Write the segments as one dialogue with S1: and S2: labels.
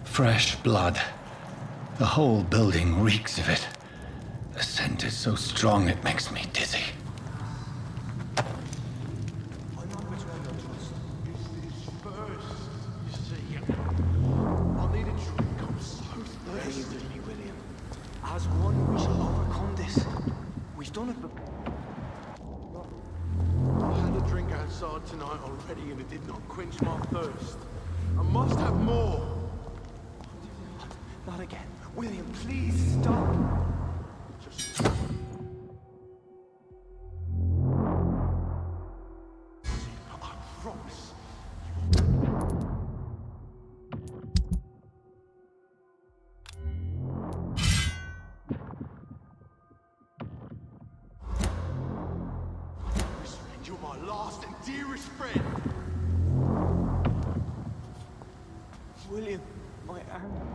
S1: Fresh blood. The whole building reeks of it. The scent is so strong it makes me dizzy.
S2: I know which one you'll trust. This is first, you see. I'll need a drink. I'm so thirsty. Believe me, William. As one, we shall overcome this. We've done it before. I had a drink outside tonight already and it did not quench my thirst. I must have more. Not again. William, please stop. Just... I promise. You're my last and dearest friend. William, my arm.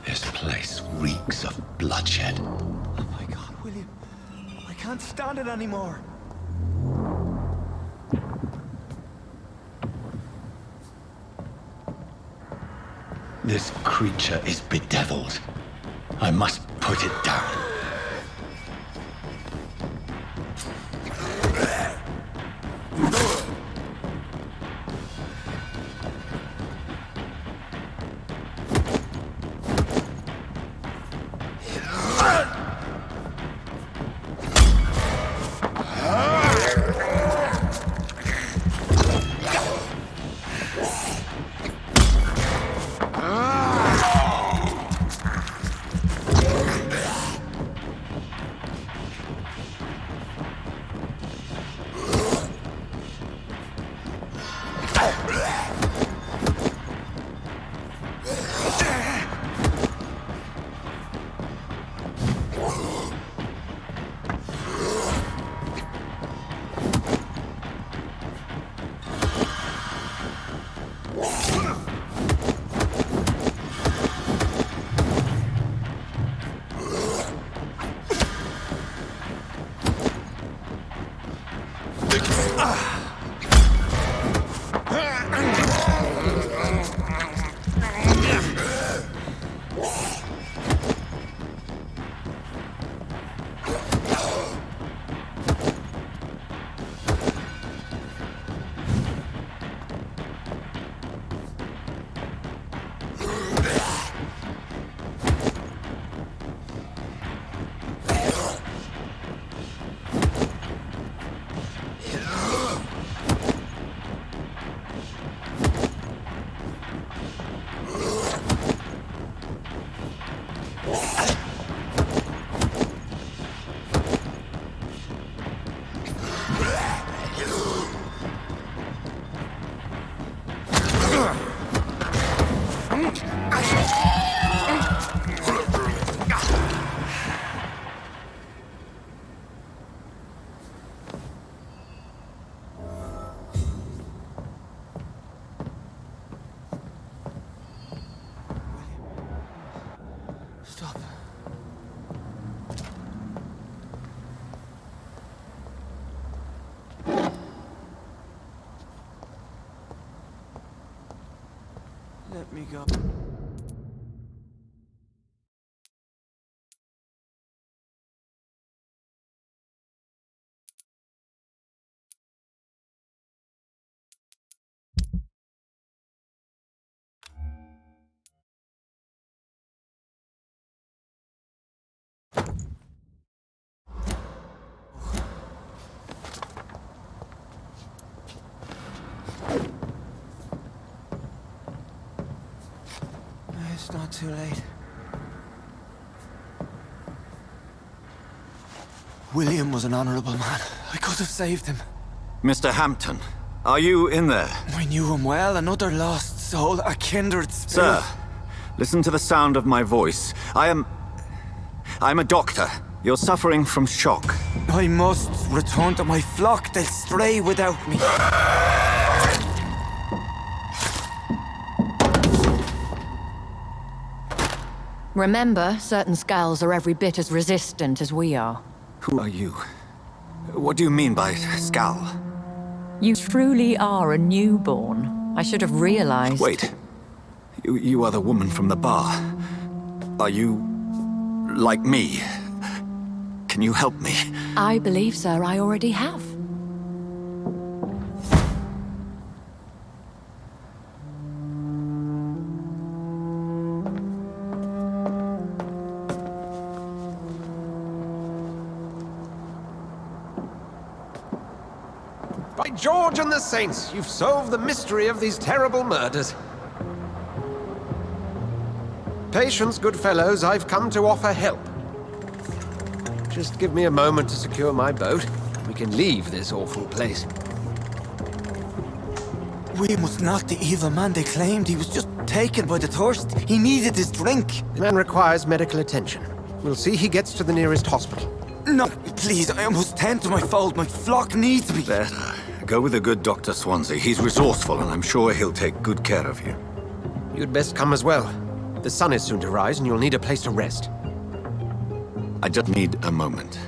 S1: This place reeks of bloodshed.
S2: Oh my God, William. I can't stand it anymore.
S1: This creature is bedeviled. I must put it down.
S2: me go. It's not too late. William was an honorable man. I could have saved him.
S3: Mr. Hampton, are you in there?
S2: I knew him well, another lost soul, a kindred spirit.
S3: Sir, listen to the sound of my voice. I'm a doctor. You're suffering from shock.
S2: I must return to my flock. They'll stray without me.
S4: Remember, certain skulls are every bit as resistant as we are.
S3: Who are you? What do you mean by Skal?
S4: You truly are a newborn. I should have realized.
S3: Wait. You are the woman from the bar. Are you... like me? Can you help me?
S4: I believe, sir, I already have.
S2: By George and the Saints, you've solved the mystery of these terrible murders. Patience, good fellows, I've come to offer help. Just give me a moment to secure my boat. We can leave this awful place. William was not the evil man they claimed. He was just taken by the thirst. He needed his drink. The man requires medical attention. We'll see he gets to the nearest hospital. No, please, I must tend to my fold. My flock needs me.
S3: Better. Go with the good Dr. Swansea. He's resourceful, and I'm sure he'll take good care of you.
S2: You'd best come as well. The sun is soon to rise, and you'll need a place to rest.
S3: I just need a moment.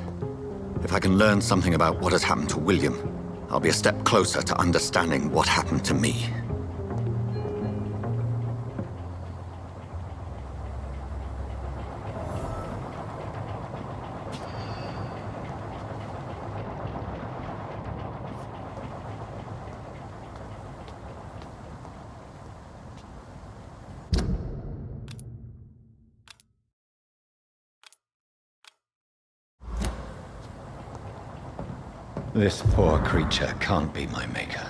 S3: If I can learn something about what has happened to William, I'll be a step closer to understanding what happened to me.
S1: This poor creature can't be my maker.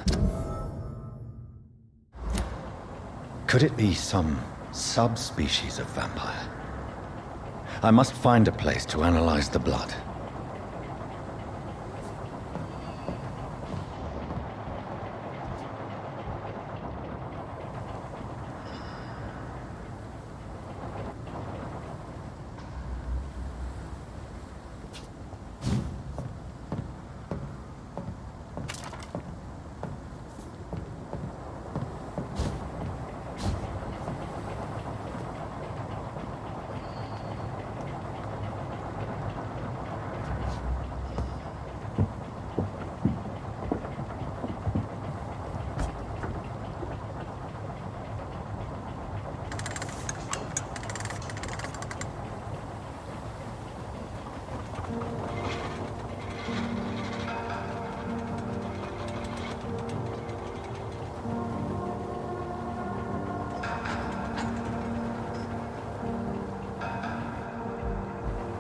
S1: Could it be some subspecies of vampire? I must find a place to analyze the blood.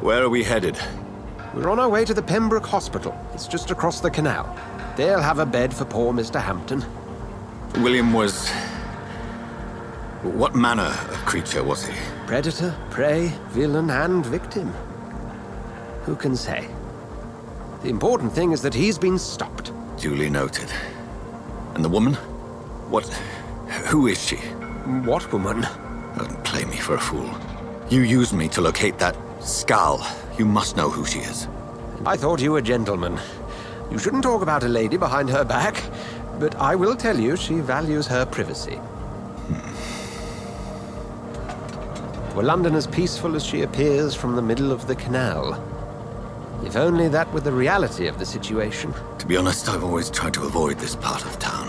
S3: Where are we headed?
S2: We're on our way to the Pembroke Hospital. It's just across the canal. They'll have a bed for poor Mr. Hampton.
S3: William was... what manner of creature was he?
S2: Predator, prey, villain, and victim. Who can say? The important thing is that he's been stopped.
S3: Duly noted. And the woman? What... who is she?
S2: What woman?
S3: Don't play me for a fool. You used me to locate that Skal. You must know who she is.
S2: I thought you a gentleman. You shouldn't talk about a lady behind her back, but I will tell you she values her privacy. Were London as peaceful as she appears from the middle of the canal? If only that were the reality of the situation.
S3: To be honest, I've always tried to avoid this part of town.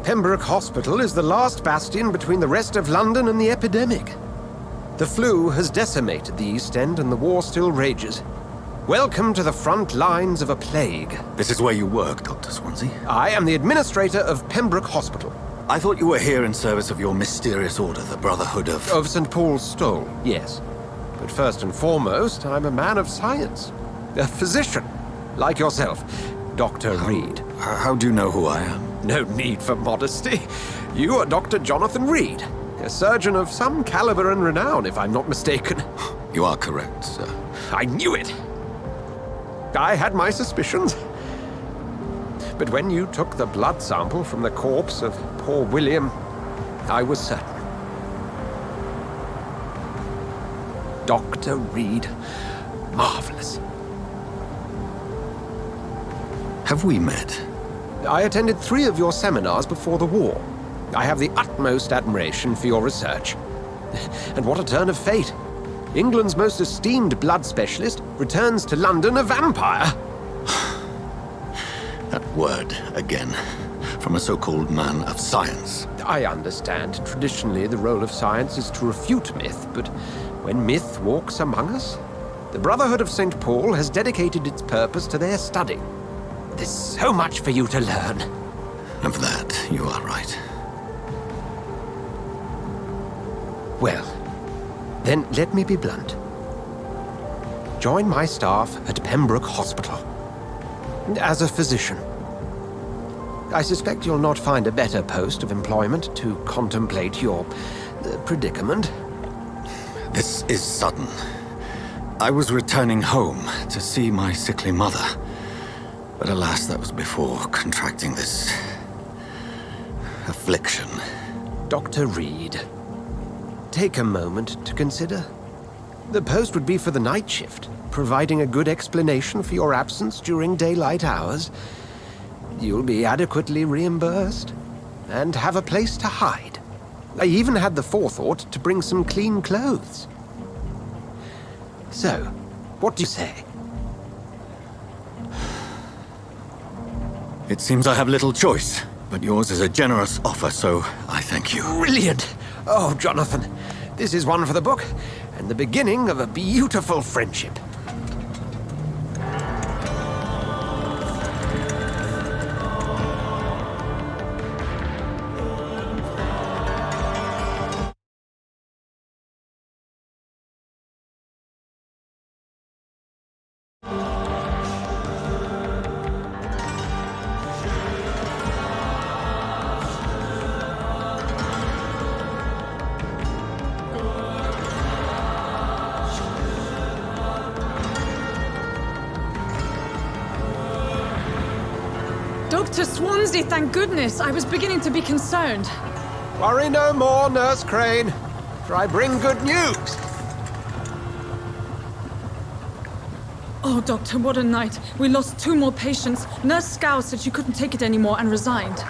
S2: Pembroke Hospital is the last bastion between the rest of London and the epidemic. The flu has decimated the East End and the war still rages. Welcome to the front lines of a plague.
S3: This is where you work, Dr. Swansea.
S2: I am the administrator of Pembroke Hospital.
S3: I thought you were here in service of your mysterious order, the Brotherhood of...
S2: Of St. Paul's Stole, yes. But first and foremost, I'm a man of science. A physician, like yourself, Dr. Reed.
S3: How do you know who I am?
S2: No need for modesty. You are Dr. Jonathan Reed, a surgeon of some caliber and renown, if I'm not mistaken.
S3: You are correct, sir.
S2: I knew it! I had my suspicions. But when you took the blood sample from the corpse of poor William, I was certain. Dr. Reed. Marvelous.
S3: Have we met?
S2: I attended 3 of your seminars before the war. I have the utmost admiration for your research. And what a turn of fate. England's most esteemed blood specialist returns to London a vampire.
S3: That word, again. From a so-called man of science.
S2: I understand. Traditionally, the role of science is to refute myth, but when myth walks among us, the Brotherhood of St. Paul has dedicated its purpose to their study. There's so much for you to learn.
S3: Of that, you are right.
S2: Well, then let me be blunt. Join my staff at Pembroke Hospital. As a physician. I suspect you'll not find a better post of employment to contemplate your predicament.
S3: This is sudden. I was returning home to see my sickly mother. But alas, that was before contracting this... affliction.
S2: Dr. Reed, take a moment to consider. The post would be for the night shift, providing a good explanation for your absence during daylight hours. You'll be adequately reimbursed, and have a place to hide. I even had the forethought to bring some clean clothes. So, what do you say?
S3: It seems I have little choice, but yours is a generous offer, so I thank you.
S2: Brilliant! Oh, Jonathan, this is one for the book, and the beginning of a beautiful friendship.
S5: Dr. Swansea, thank goodness. I was beginning to be concerned.
S2: Worry no more, Nurse Crane, for I bring good news.
S5: Oh, Doctor, what a night. We lost 2 more patients. Nurse Scow said she couldn't take it anymore and resigned.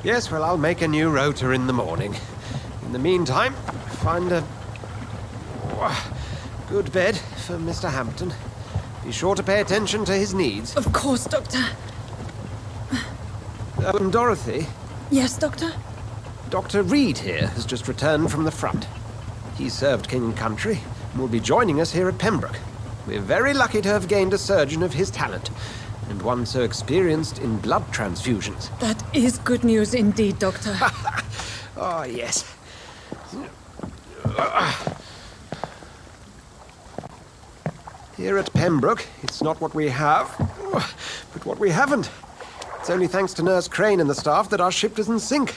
S2: Yes, well, I'll make a new rota in the morning. In the meantime, find a good bed for Mr. Hampton. Be sure to pay attention to his needs.
S5: Of course, Doctor.
S2: Dorothy,
S5: Yes, Doctor?
S2: Dr. Reed here has just returned from the front. He served King and Country and will be joining us here at Pembroke. We're very lucky to have gained a surgeon of his talent, and one so experienced in blood transfusions.
S5: That is good news indeed, Doctor.
S2: Oh, yes. Here at Pembroke, it's not what we have, but what we haven't. It's only thanks to Nurse Crane and the staff that our ship doesn't sink.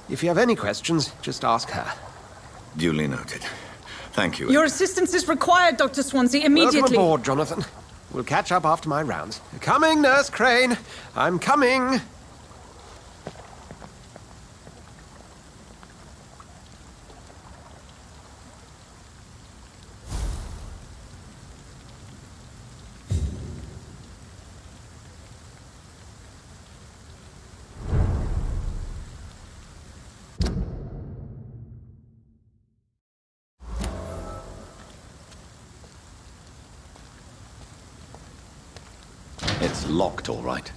S2: If you have any questions, just ask her.
S3: Duly noted. Thank you.
S5: Your assistance is required, Dr. Swansea, immediately.
S2: Welcome aboard, Jonathan. We'll catch up after my rounds. Coming, Nurse Crane. I'm coming.
S1: It's locked, all right.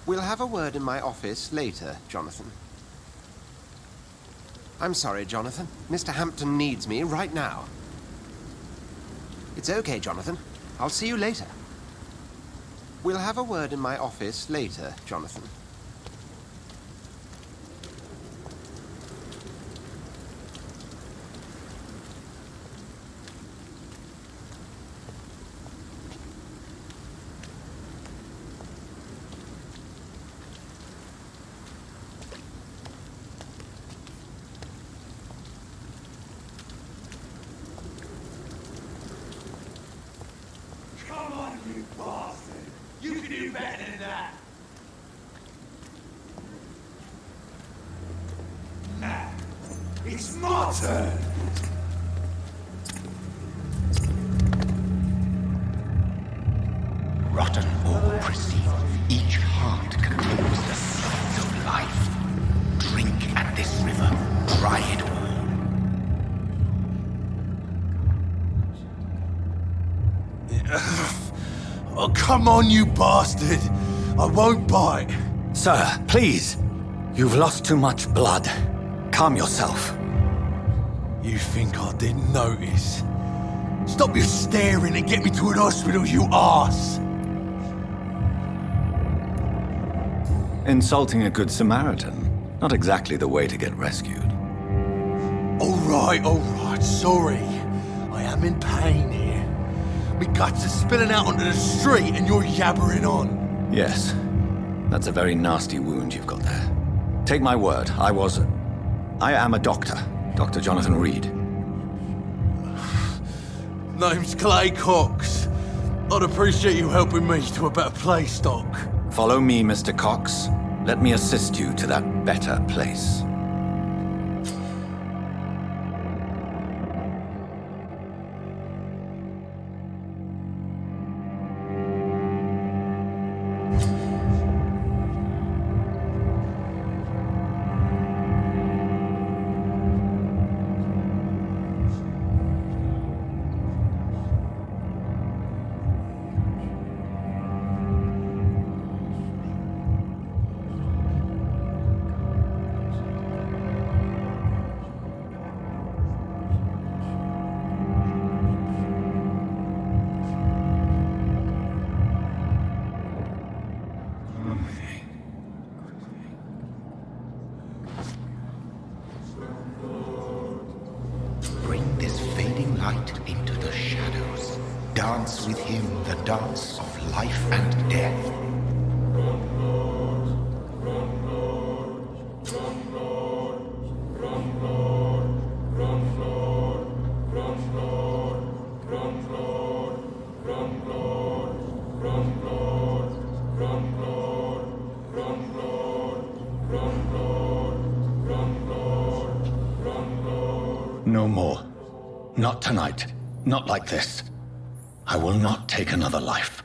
S2: We'll have a word in my office later, Jonathan. I'm sorry, Jonathan. Mr. Hampton needs me right now. It's okay, Jonathan. I'll see you later. We'll have a word in my office later, Jonathan.
S6: Come on, you bastard! You can do better than that! Now, it's my turn!
S1: Rotten or pristine, each heart contains the seeds of life. Drink at this river, try it all.
S6: Oh, come on, you bastard! I won't bite!
S3: Sir, please. You've lost too much blood. Calm yourself.
S6: You think I didn't notice? Stop your staring and get me to an hospital, you arse!
S3: Insulting a good Samaritan. Not exactly the way to get rescued.
S6: Alright, sorry. I am in pain here. My guts are spilling out onto the street and you're yabbering on.
S3: Yes. That's a very nasty wound you've got there. Take my word, I am a doctor. Dr. Jonathan Reed.
S6: Name's Clay Cox. I'd appreciate you helping me to a better place, Doc.
S3: Follow me, Mr. Cox. Let me assist you to that better place.
S1: Bring this fading light into the shadows. Dance with him the dance of life and death. No more. Not tonight. Not like this. I will not take another life.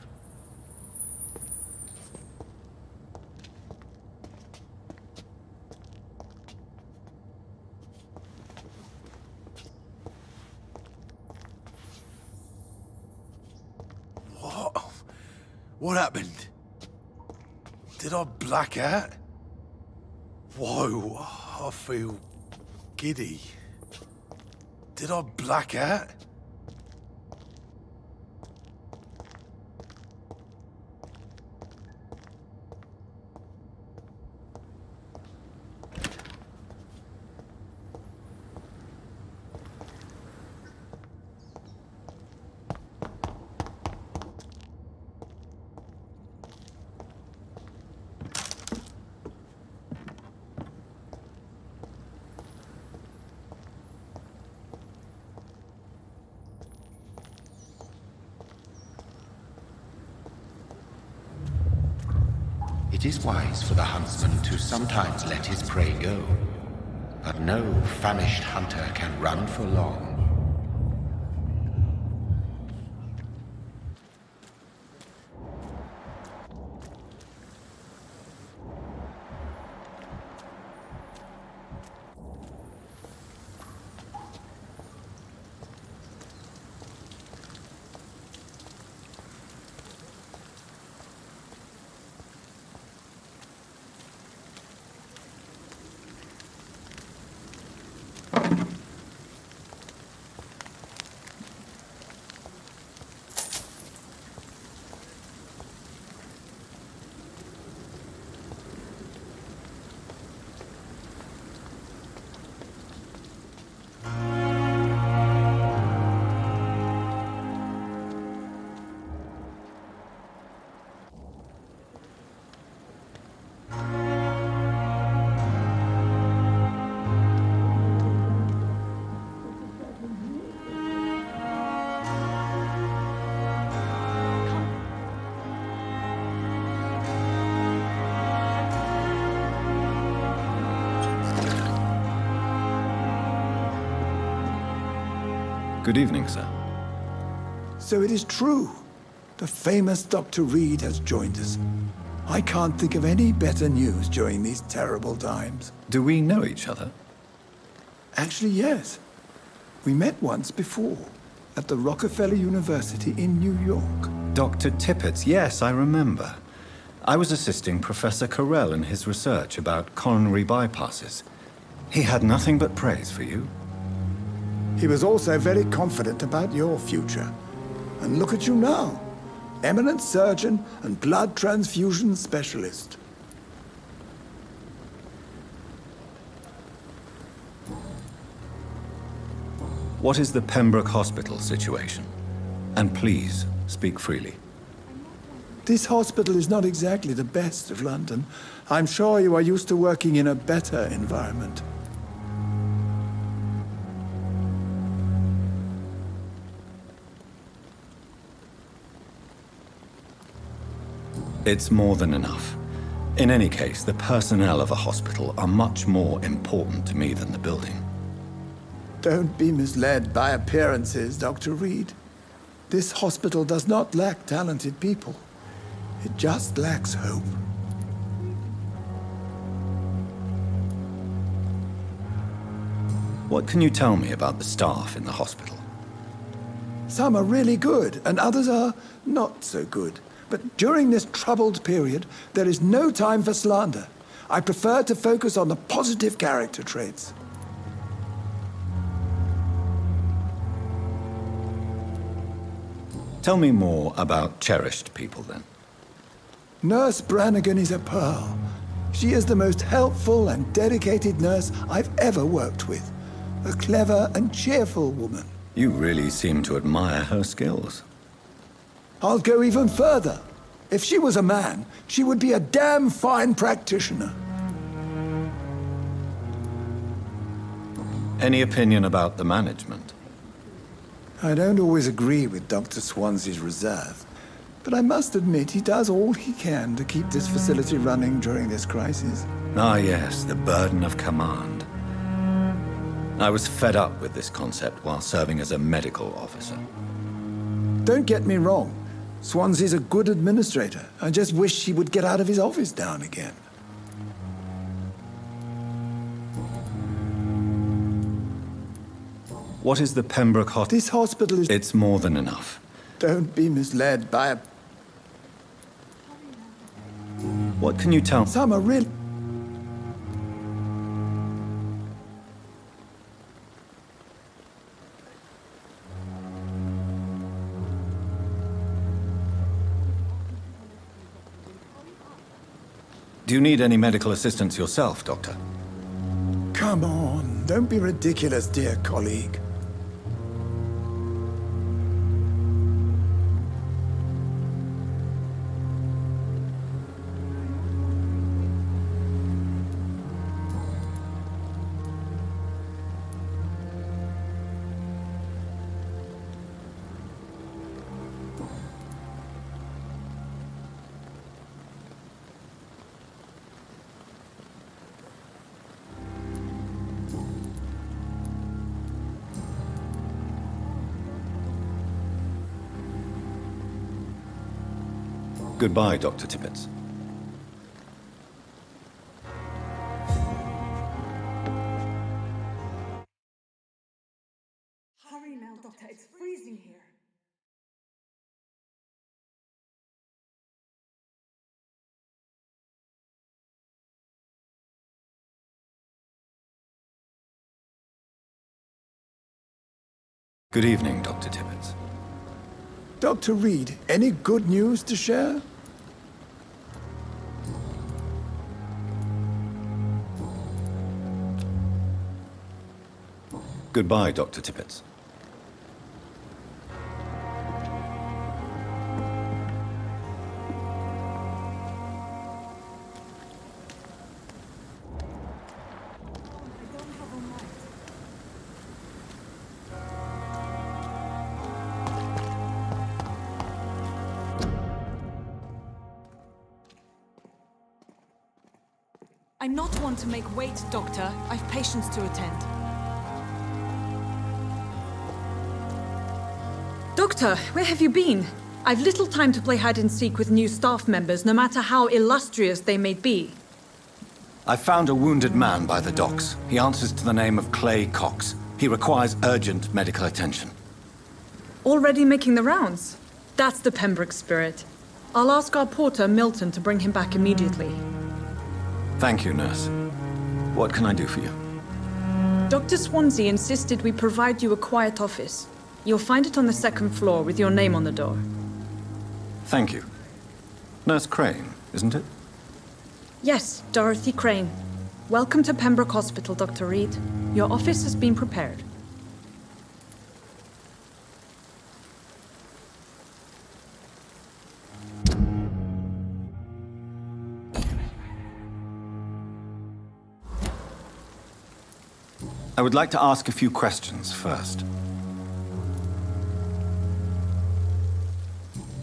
S6: What? What happened? Did I black out? Whoa, I feel giddy. Did I black out?
S1: It is wise for the huntsman to sometimes let his prey go, but no famished hunter can run for long. Good evening, sir.
S7: So it is true. The famous Dr. Reed has joined us. I can't think of any better news during these terrible times.
S1: Do we know each other?
S7: Actually, yes. We met once before, at the Rockefeller University in New York.
S1: Dr. Tippett, yes, I remember. I was assisting Professor Carell in his research about coronary bypasses. He had nothing but praise for you.
S7: He was also very confident about your future. And look at you now. Eminent surgeon and blood transfusion specialist.
S1: What is the Pembroke Hospital situation? And please, speak freely.
S7: This hospital is not exactly the best of London. I'm sure you are used to working in a better environment.
S1: It's more than enough. In any case, the personnel of a hospital are much more important to me than the building.
S7: Don't be misled by appearances, Dr. Reed. This hospital does not lack talented people. It just lacks hope.
S1: What can you tell me about the staff in the hospital?
S7: Some are really good, and others are not so good. But during this troubled period, there is no time for slander. I prefer to focus on the positive character traits.
S1: Tell me more about cherished people, then.
S7: Nurse Brannigan is a pearl. She is the most helpful and dedicated nurse I've ever worked with. A clever and cheerful woman.
S1: You really seem to admire her skills.
S7: I'll go even further. If she was a man, she would be a damn fine practitioner.
S1: Any opinion about the management?
S7: I don't always agree with Dr. Swansea's reserve, but I must admit he does all he can to keep this facility running during this crisis.
S1: Ah, yes, the burden of command. I was fed up with this concept while serving as a medical officer.
S7: Don't get me wrong. Swansea's a good administrator. I just wish he would get out of his office now and again.
S1: What is the Pembroke Hospital?
S7: This hospital is...
S1: It's more than enough.
S7: Don't be misled by a...
S1: What can you tell me?
S7: Some are really...
S1: Do you need any medical assistance yourself, Doctor?
S7: Come on, don't be ridiculous, dear colleague.
S1: Goodbye, Dr. Tippett.
S8: Hurry now, Doctor. It's freezing here.
S1: Good evening, Dr. Tippett.
S7: Dr. Reed, any good news to share?
S1: Goodbye, Dr. Tippett.
S5: I'm not one to make wait, Doctor. I've patients to attend. Doctor, where have you been? I've little time to play hide and seek with new staff members, no matter how illustrious they may be.
S1: I found a wounded man by the docks. He answers to the name of Clay Cox. He requires urgent medical attention.
S5: Already making the rounds? That's the Pembroke spirit. I'll ask our porter, Milton, to bring him back immediately.
S1: Thank you, nurse. What can I do for you?
S5: Dr. Swansea insisted we provide you a quiet office. You'll find it on the second floor with your name on the door.
S1: Thank you. Nurse Crane, isn't it?
S5: Yes, Dorothy Crane. Welcome to Pembroke Hospital, Dr. Reed. Your office has been prepared.
S1: I would like to ask a few questions first.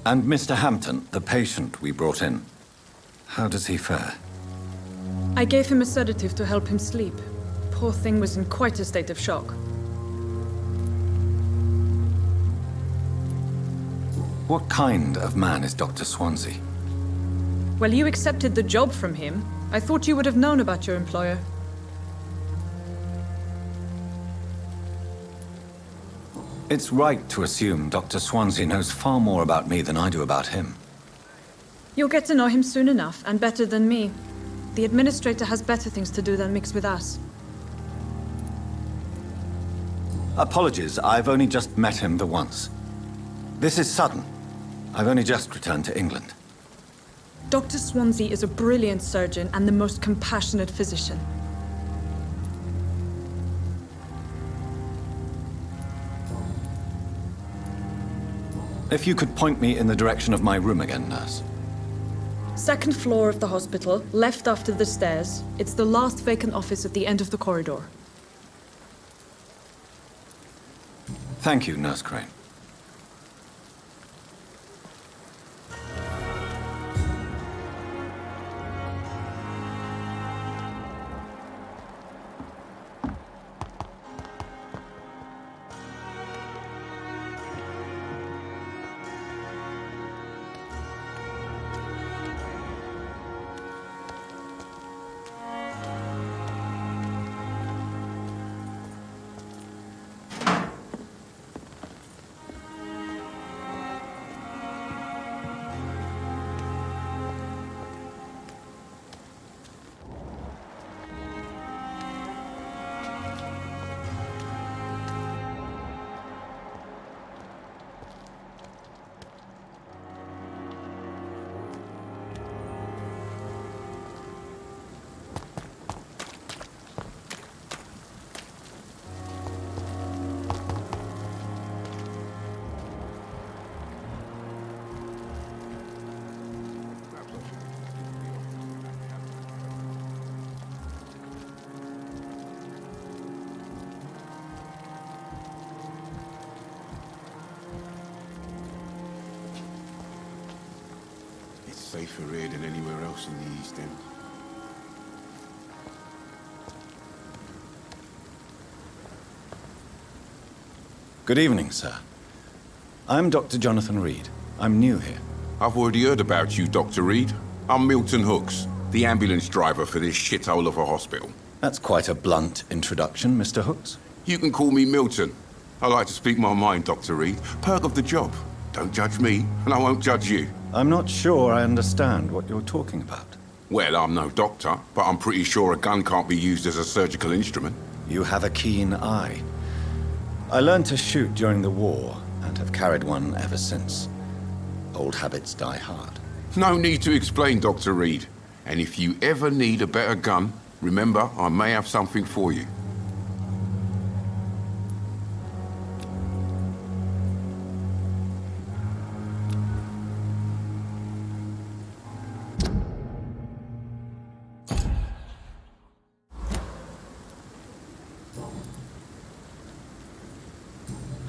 S1: And Mr. Hampton, the patient we brought in, how does he fare?
S5: I gave him a sedative to help him sleep. Poor thing was in quite a state of shock.
S1: What kind of man is Dr. Swansea?
S5: Well, you accepted the job from him. I thought you would have known about your employer.
S1: It's right to assume Dr. Swansea knows far more about me than I do about him.
S5: You'll get to know him soon enough, and better than me. The administrator has better things to do than mix with us.
S1: Apologies, I've only just met him the once. This is sudden. I've only just returned to England.
S5: Dr. Swansea is a brilliant surgeon and the most compassionate physician.
S1: If you could point me in the direction of my room again, nurse.
S5: Second floor of the hospital, left after the stairs. It's the last vacant office at the end of the corridor.
S1: Thank you, Nurse Crane.
S9: Safer here than anywhere else in the East End.
S1: Good evening, sir. I'm Dr. Jonathan Reed. I'm new here.
S9: I've already heard about you, Dr. Reed. I'm Milton Hooks, the ambulance driver for this shithole of a hospital.
S1: That's quite a blunt introduction, Mr. Hooks.
S9: You can call me Milton. I like to speak my mind, Dr. Reed. Perk of the job. Don't judge me, and I won't judge you.
S1: I'm not sure I understand what you're talking about.
S9: Well, I'm no doctor, but I'm pretty sure a gun can't be used as a surgical instrument.
S1: You have a keen eye. I learned to shoot during the war, and have carried one ever since. Old habits die hard.
S9: No need to explain, Dr. Reed. And if you ever need a better gun, remember, I may have something for you.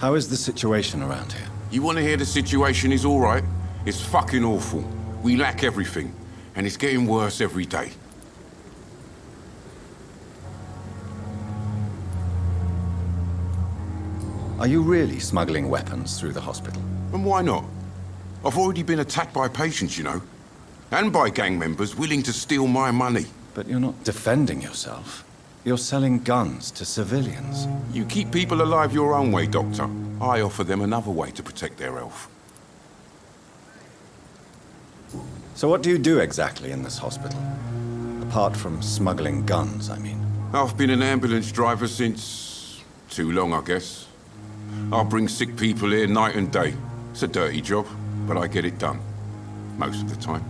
S1: How is the situation around here?
S9: You want to hear the situation is all right? It's fucking awful. We lack everything, and it's getting worse every day.
S1: Are you really smuggling weapons through the hospital?
S9: And why not? I've already been attacked by patients, you know. And by gang members willing to steal my money.
S1: But you're not defending yourself. You're selling guns to civilians.
S9: You keep people alive your own way, Doctor. I offer them another way to protect their health.
S1: So what do you do exactly in this hospital? Apart from smuggling guns, I mean.
S9: I've been an ambulance driver since... too long, I guess. I bring sick people here night and day. It's a dirty job, but I get it done. Most of the time.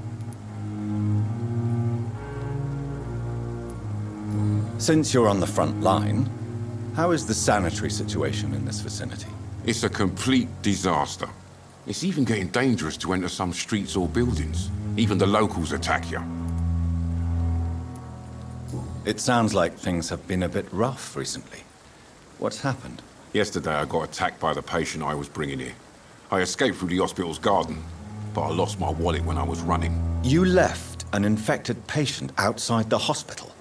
S1: Since you're on the front line, how is the sanitary situation in this vicinity?
S9: It's a complete disaster. It's even getting dangerous to enter some streets or buildings. Even the locals attack you.
S1: It sounds like things have been a bit rough recently. What's happened?
S9: Yesterday I got attacked by the patient I was bringing here. I escaped through the hospital's garden, but I lost my wallet when I was running.
S1: You left an infected patient outside the hospital?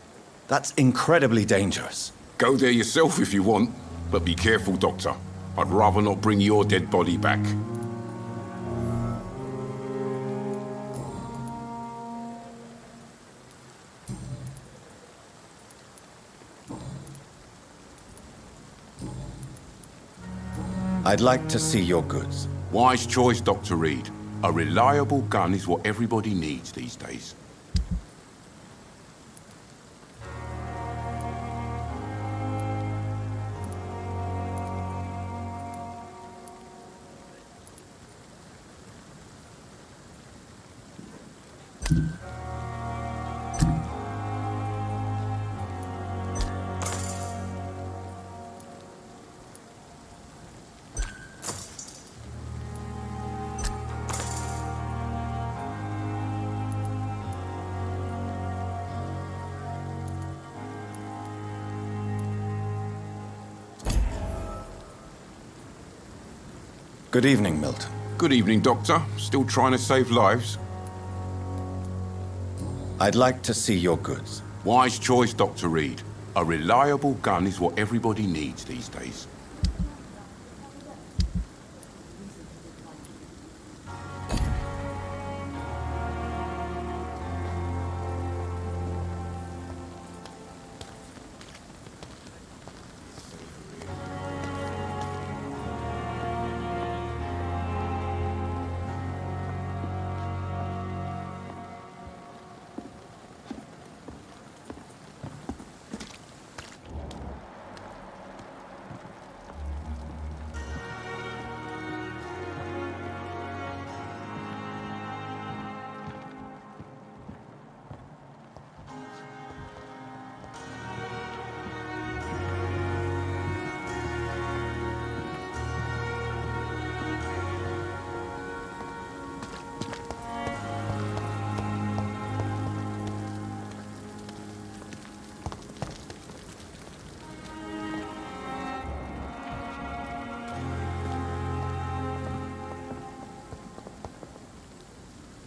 S1: That's incredibly dangerous.
S9: Go there yourself if you want, but be careful, Doctor. I'd rather not bring your dead body back.
S1: I'd like to see your goods.
S9: Wise choice, Dr. Reed. A reliable gun is what everybody needs these days.
S1: Good evening, Milton.
S9: Good evening, Doctor. Still trying to save lives?
S1: I'd like to see your goods.
S9: Wise choice, Dr. Reed. A reliable gun is what everybody needs these days.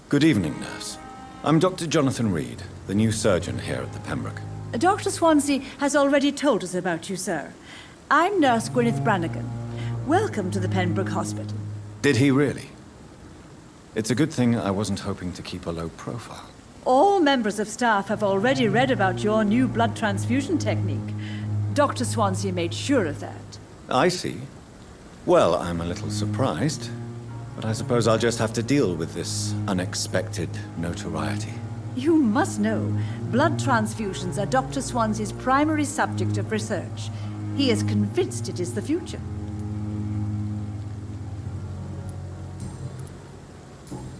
S1: Good evening, nurse. I'm Dr. Jonathan Reed, the new surgeon here at the Pembroke.
S10: Dr. Swansea has already told us about you, sir. I'm Nurse Gwyneth Brannigan. Welcome to the Pembroke Hospital.
S1: Did he really? It's a good thing I wasn't hoping to keep a low profile.
S10: All members of staff have already read about your new blood transfusion technique. Dr. Swansea made sure of that.
S1: I see. Well, I'm a little surprised, but I suppose I'll just have to deal with this unexpected notoriety.
S10: You must know, blood transfusions are Dr. Swansea's primary subject of research. He is convinced it is the future.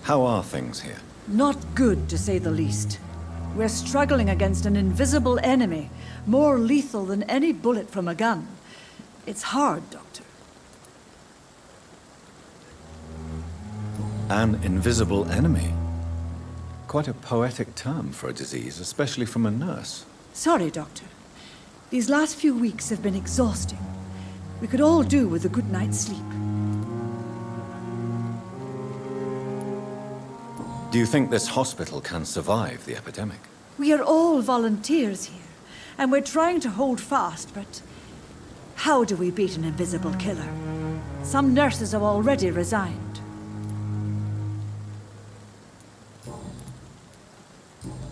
S1: How are things here?
S10: Not good, to say the least. We're struggling against an invisible enemy, more lethal than any bullet from a gun. It's hard, Doctor.
S1: An invisible enemy? Quite a poetic term for a disease, especially from a nurse.
S10: Sorry, Doctor. These last few weeks have been exhausting. We could all do with a good night's sleep.
S1: Do you think this hospital can survive the epidemic?
S10: We are all volunteers here, and we're trying to hold fast, but How do we beat an invisible killer? Some nurses have already resigned.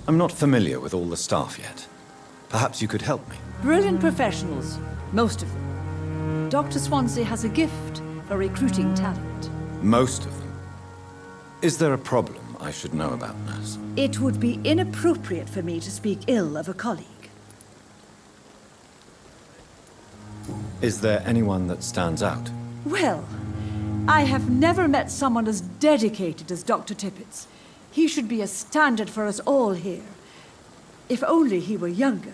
S1: I'm not familiar with all the staff yet. Perhaps you could help me.
S10: Brilliant professionals, most of them. Dr. Swansea has a gift for recruiting talent.
S1: Most of them. Is there a problem I should know about, nurse?
S10: It would be inappropriate for me to speak ill of a colleague.
S1: Is there anyone that stands out?
S10: Well, I have never met someone as dedicated as Dr. Tippett's. He should be a standard for us all here. If only he were younger.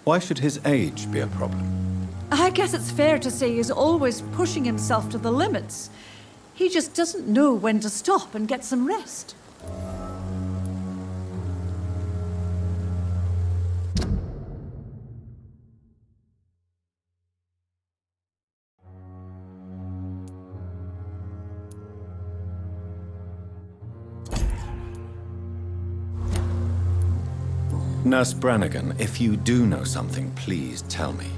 S1: Why should his age be a problem?
S10: I guess it's fair to say he's always pushing himself to the limits. He just doesn't know when to stop and get some rest.
S1: Nurse Brannigan, if you do know something, please tell me.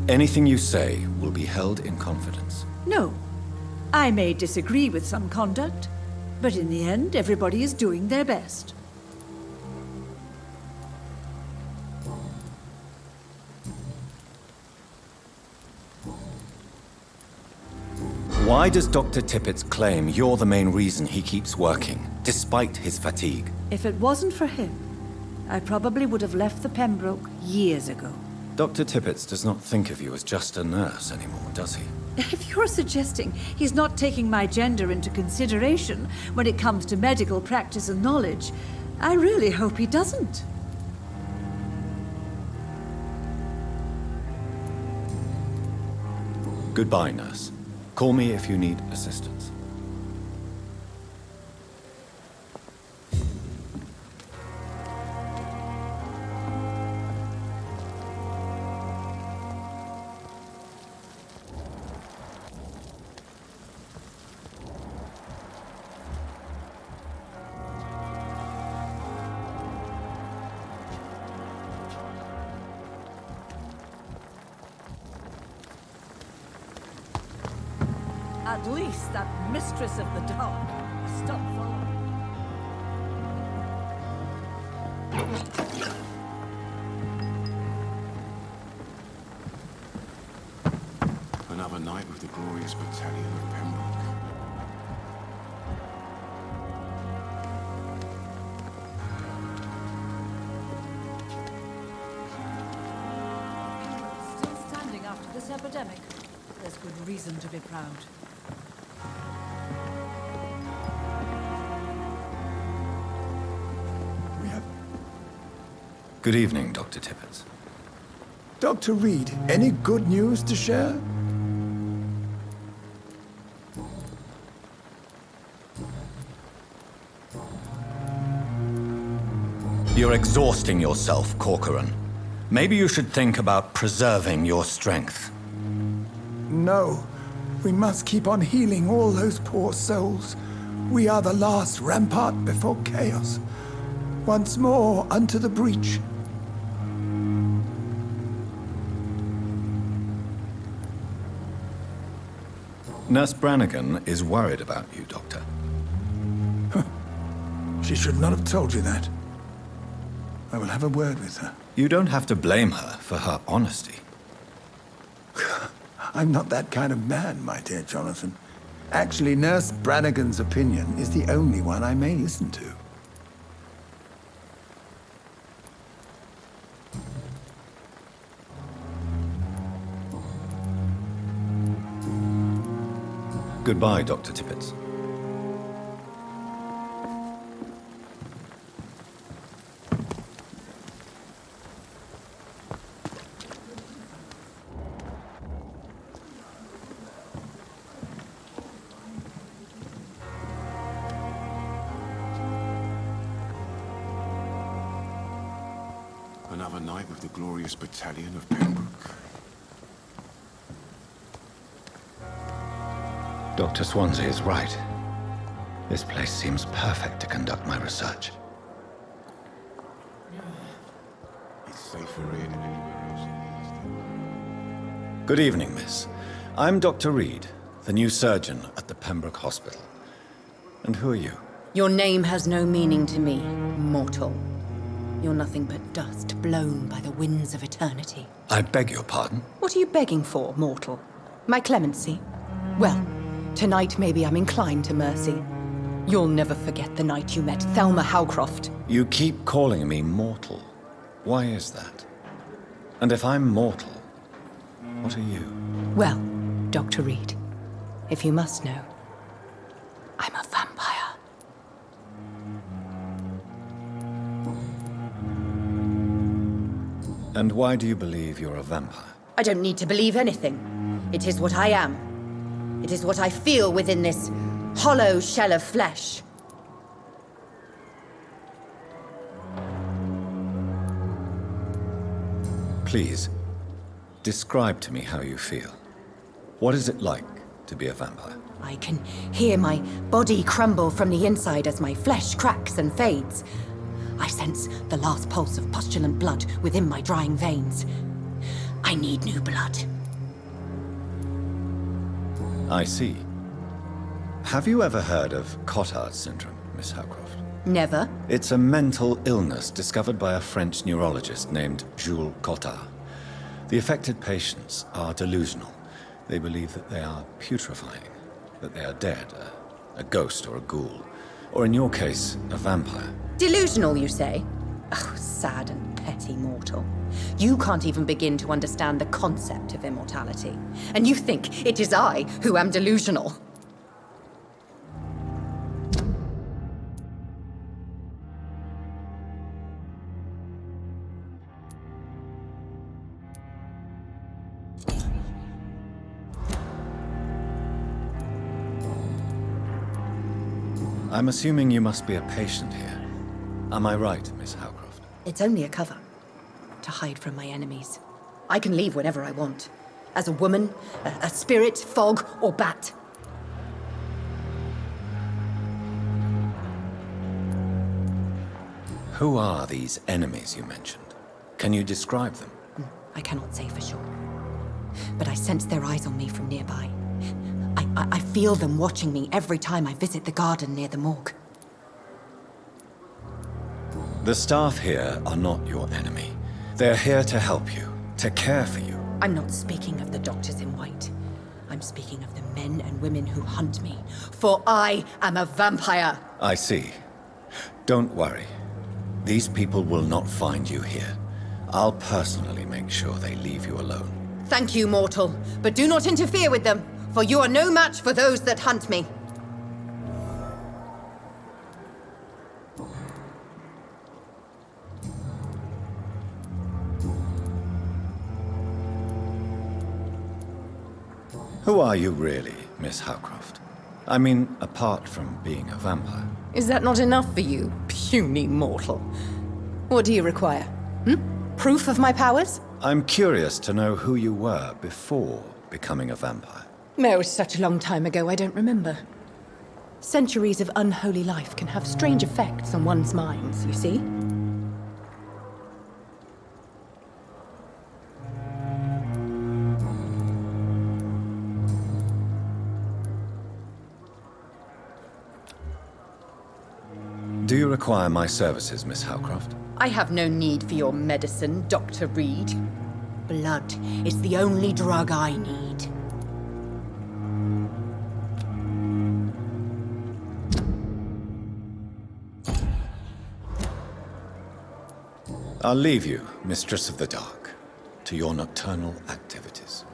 S1: Anything you say will be held in confidence.
S10: No. I may disagree with some conduct, but in the end, everybody is doing their best.
S1: Why does Dr. Tippett claim you're the main reason he keeps working, despite his fatigue?
S10: If it wasn't for him, I probably would have left the Pembroke years ago.
S1: Dr. Tippett does not think of you as just a nurse anymore, does he?
S10: If you're suggesting he's not taking my gender into consideration when it comes to medical practice and knowledge, I really hope he doesn't.
S1: Goodbye, nurse. Call me if you need assistance.
S10: At least that mistress of the dark stopped following.
S9: Another night with the glorious battalion of Pembroke.
S10: Still standing after this epidemic. There's good reason to be proud.
S7: We have...
S1: Good evening, Dr. Tippett.
S7: Dr. Reed, any good news to share?
S1: You're exhausting yourself, Corcoran. Maybe you should think about preserving your strength.
S7: No. We must keep on healing all those poor souls. We are the last rampart before chaos. Once more unto the breach.
S1: Nurse Brannigan is worried about you, Doctor.
S7: She should not have told you that. I will have a word with her.
S1: You don't have to blame her for her honesty.
S7: I'm not that kind of man, my dear Jonathan. Actually, Nurse Brannigan's opinion is the only one I may listen to.
S1: Goodbye, Dr. Tippett.
S9: Another night with the glorious battalion of Pembroke.
S1: Dr. Swansea is right. This place seems perfect to conduct my research.
S9: It's safer here than anywhere else in the East.
S1: Good evening, miss. I'm Dr. Reed, the new surgeon at the Pembroke Hospital. And who are you?
S11: Your name has no meaning to me, mortal. You're nothing but dust blown by the winds of eternity.
S1: I beg your pardon?
S11: What are you begging for, mortal? My clemency? Well, tonight maybe I'm inclined to mercy. You'll never forget the night you met Thelma Howcroft.
S1: You keep calling me mortal. Why is that? And if I'm mortal, what are you?
S11: Well, Dr. Reed, if you must know, I'm a vampire.
S1: And why do you believe you're a vampire?
S11: I don't need to believe anything. It is what I am. It is what I feel within this hollow shell of flesh.
S1: Please, describe to me how you feel. What is it like to be a vampire?
S11: I can hear my body crumble from the inside as my flesh cracks and fades. I sense the last pulse of pustulant blood within my drying veins. I need new blood.
S1: I see. Have you ever heard of Cotard syndrome, Miss Howcroft?
S11: Never.
S1: It's a mental illness discovered by a French neurologist named Jules Cotard. The affected patients are delusional. They believe that they are putrefying, that they are dead, a ghost or a ghoul, or in your case, a vampire.
S11: Delusional, you say? Oh, sad and petty mortal. You can't even begin to understand the concept of immortality. And you think it is I who am delusional.
S1: I'm assuming you must be a patient here. Am I right, Miss Howcroft?
S11: It's only a cover. To hide from my enemies. I can leave whenever I want. As a woman, a spirit, fog, or bat.
S1: Who are these enemies you mentioned? Can you describe them?
S11: I cannot say for sure. But I sense their eyes on me from nearby. I feel them watching me every time I visit the garden near the morgue.
S1: The staff here are not your enemy. They're here to help you, to care for you.
S11: I'm not speaking of the doctors in white. I'm speaking of the men and women who hunt me. For I am a vampire!
S1: I see. Don't worry. These people will not find you here. I'll personally make sure they leave you alone.
S11: Thank you, mortal, but do not interfere with them, for you are no match for those that hunt me.
S1: Who are you really, Miss Howcroft? I mean, apart from being a vampire.
S11: Is that not enough for you, puny mortal? What do you require? Proof of my powers?
S1: I'm curious to know who you were before becoming a vampire.
S11: It was such a long time ago, I don't remember. Centuries of unholy life can have strange effects on one's minds, you see?
S1: Do you require my services, Miss Howcroft?
S11: I have no need for your medicine, Dr. Reed. Blood is the only drug I need.
S1: I'll leave you, Mistress of the Dark, to your nocturnal activities.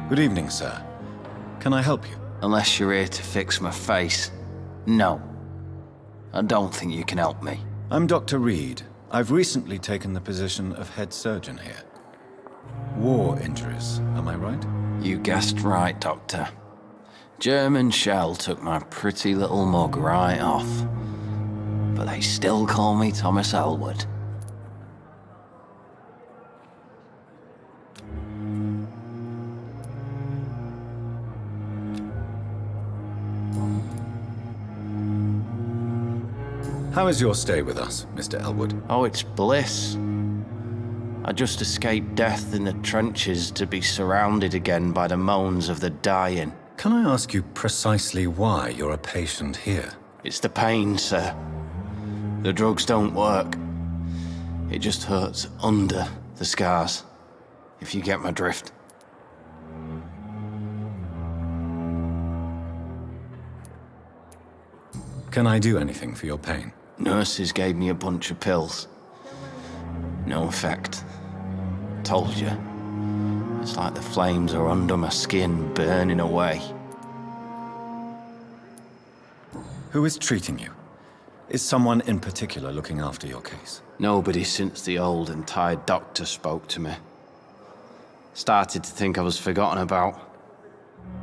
S1: Good evening, sir. Can I help you?
S12: Unless you're here to fix my face. No. I don't think you can help me.
S1: I'm Dr. Reed. I've recently taken the position of head surgeon here. War injuries, am I right?
S12: You guessed right, Doctor. German shell took my pretty little mug right off. But they still call me Thomas Elwood.
S1: How is your stay with us, Mr. Elwood?
S12: Oh, it's bliss. I just escaped death in the trenches to be surrounded again by the moans of the dying.
S1: Can I ask you precisely why you're a patient here?
S12: It's the pain, sir. The drugs don't work. It just hurts under the scars, if you get my drift.
S1: Can I do anything for your pain?
S12: Nurses gave me a bunch of pills. No effect. Told you. It's like the flames are under my skin, burning away.
S1: Who is treating you? Is someone in particular looking after your case?
S12: Nobody since the old and tired doctor spoke to me. Started to think I was forgotten about.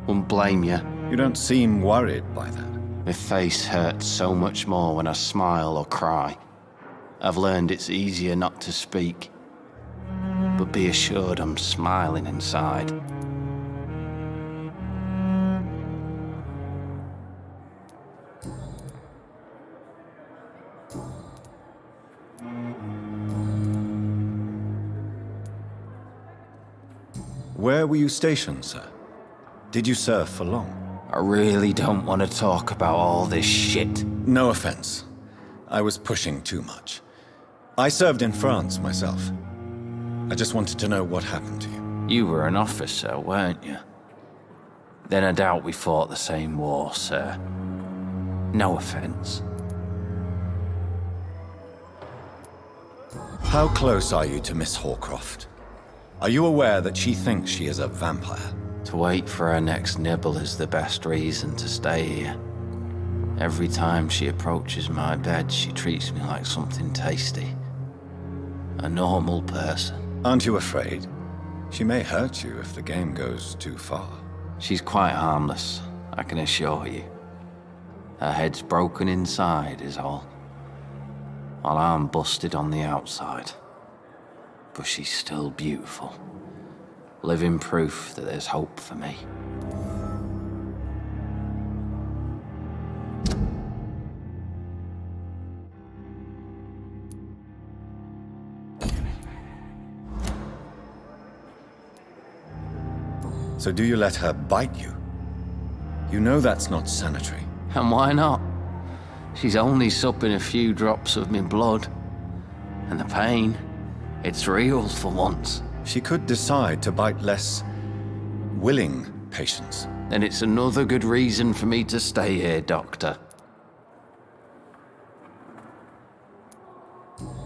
S12: Wouldn't blame you.
S1: You don't seem worried by that.
S12: My face hurts so much more when I smile or cry. I've learned it's easier not to speak. But be assured I'm smiling inside.
S1: Where were you stationed, sir? Did you serve for long?
S12: I really don't want to talk about all this shit.
S1: No offense. I was pushing too much. I served in France myself. I just wanted to know what happened to you.
S12: You were an officer, weren't you? Then I doubt we fought the same war, sir. No offense.
S1: How close are you to Miss Horcroft? Are you aware that she thinks she is a vampire?
S12: To wait for her next nibble is the best reason to stay here. Every time she approaches my bed, she treats me like something tasty. A normal person.
S1: Aren't you afraid? She may hurt you if the game goes too far.
S12: She's quite harmless, I can assure you. Her head's broken inside is all. While I'm busted on the outside. But she's still beautiful. Living proof that there's hope for me.
S1: So do you let her bite you? You know that's not sanitary.
S12: And why not? She's only supping a few drops of me blood. And the pain, it's real for once.
S1: She could decide to bite less willing patients.
S12: Then it's another good reason for me to stay here, Doctor.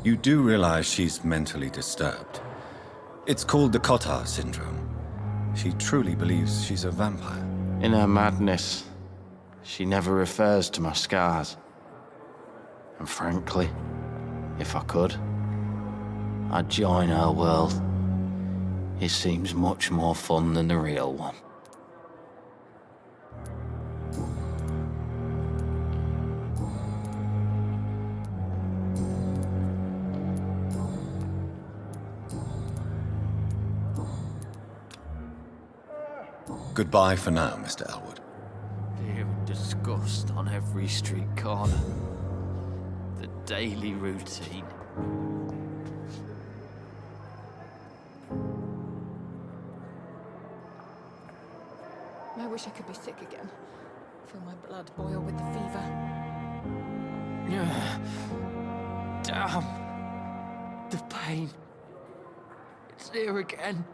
S1: You do realize she's mentally disturbed. It's called the Cotard syndrome. She truly believes she's a vampire.
S12: In her madness, she never refers to my scars. And frankly, if I could, I'd join her world. It seems much more fun than the real one.
S1: Goodbye for now, Mr. Elwood.
S12: Fear and disgust on every street corner. The daily routine.
S5: I wish I could be sick again. Feel my blood boil with the fever.
S12: Damn. The pain. It's here again.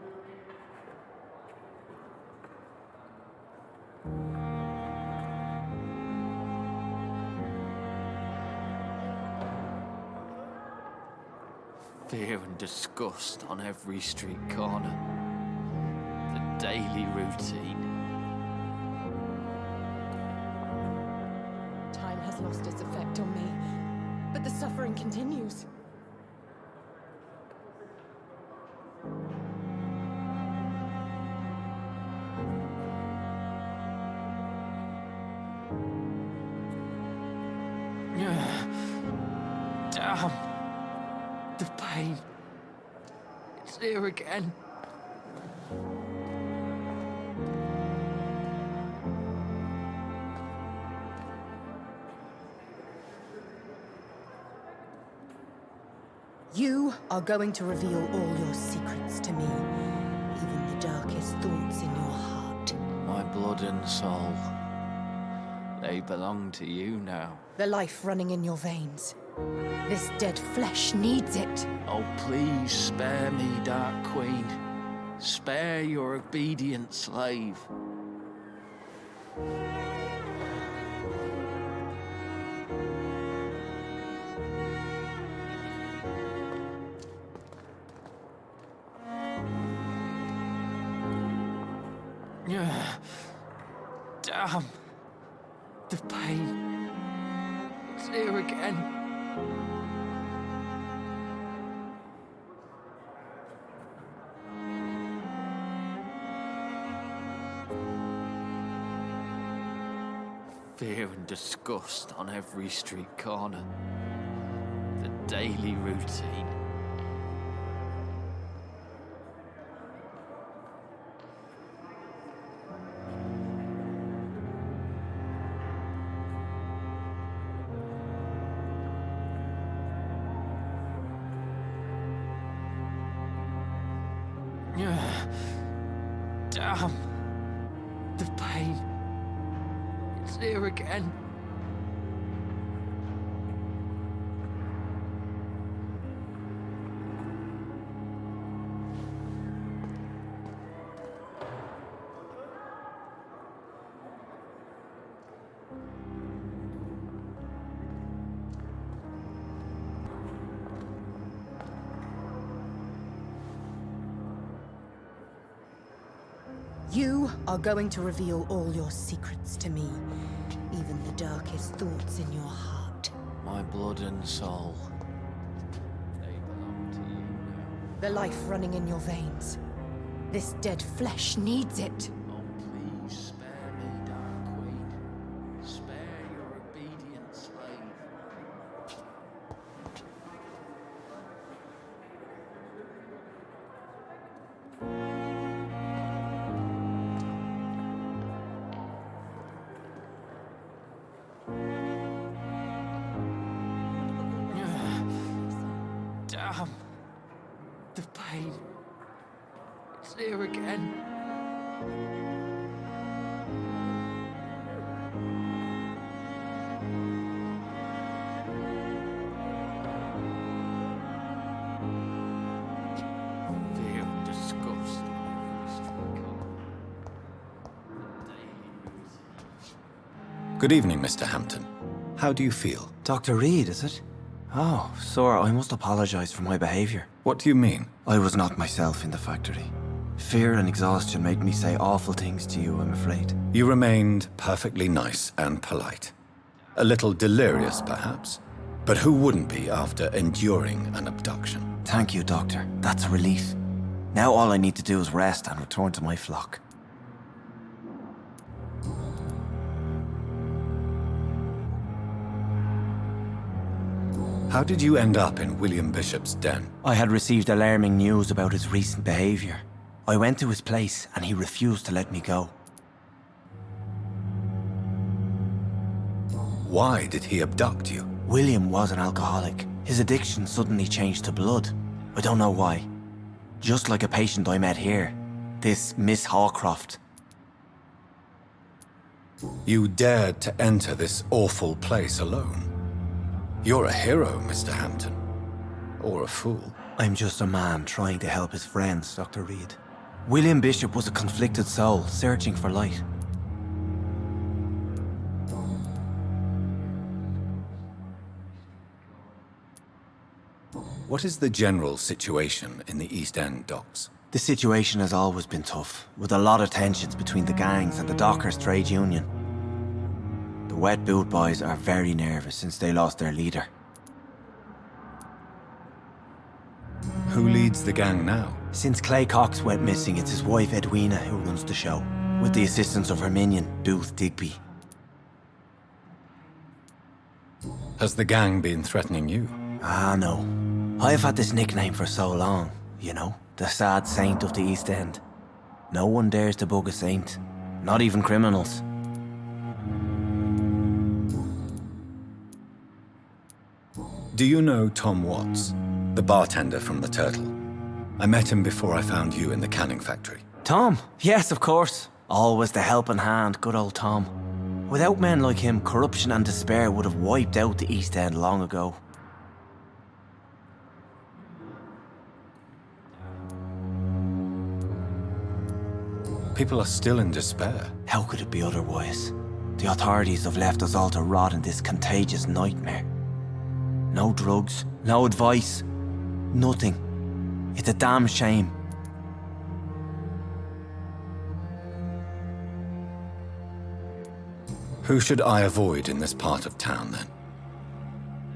S12: Fear and disgust on every street corner. The daily routine.
S5: Time has lost its effect on me, but the suffering continues.
S12: Damn. The pain. It's here again.
S11: You are going to reveal all your secrets to me, even the darkest thoughts in your heart.
S12: My blood and soul. They belong to you now.
S11: The life running in your veins. This dead flesh needs it.
S12: Oh, please spare me, Dark Queen. Spare your obedient slave. Damn. The pain. It's here again. Fear and disgust on every street corner. The daily routine. Damn. The pain. It's here again.
S11: You are going to reveal all your secrets to me, even the darkest thoughts in your heart.
S12: My blood and soul. They belong to you now.
S11: The life running in your veins. This dead flesh needs it.
S12: Oh, please spare me, Dark Queen. Spare your obedient slave. Damn. The pain. It's here again. Fear and disgust on every street corner. The daily routine.
S1: Good evening, Mr. Hampton. How do you feel?
S13: Dr. Reed, is it? Oh, sir, I must apologize for my behavior.
S1: What do you mean?
S13: I was not myself in the factory. Fear and exhaustion made me say awful things to you, I'm afraid.
S1: You remained perfectly nice and polite. A little delirious, perhaps. But who wouldn't be after enduring an abduction?
S13: Thank you, Doctor. That's a relief. Now all I need to do is rest and return to my flock.
S1: How did you end up in William Bishop's den?
S13: I had received alarming news about his recent behavior. I went to his place and he refused to let me go.
S1: Why did he abduct you?
S13: William was an alcoholic. His addiction suddenly changed to blood. I don't know why. Just like a patient I met here. This Miss Hawcroft.
S1: You dared to enter this awful place alone. You're a hero, Mr. Hampton. Or a fool.
S13: I'm just a man trying to help his friends, Dr. Reed. William Bishop was a conflicted soul, searching for light.
S1: What is the general situation in the East End docks?
S13: The situation has always been tough, with a lot of tensions between the gangs and the dockers' trade union. The Wet Boot Boys are very nervous since they lost their leader.
S1: Who leads the gang now?
S13: Since Clay Cox went missing, it's his wife Edwina who runs the show, with the assistance of her minion, Booth Digby.
S1: Has the gang been threatening you?
S13: Ah, no. I've had this nickname for so long, you know, the sad saint of the East End. No one dares to bug a saint, not even criminals.
S1: Do you know Tom Watts, the bartender from the Turtle? I met him before I found you in the canning factory.
S13: Tom? Yes, of course. Always the helping hand, good old Tom. Without men like him, corruption and despair would have wiped out the East End long ago.
S1: People are still in despair.
S13: How could it be otherwise? The authorities have left us all to rot in this contagious nightmare. No drugs, no advice, nothing. It's a damn shame.
S1: Who should I avoid in this part of town, then?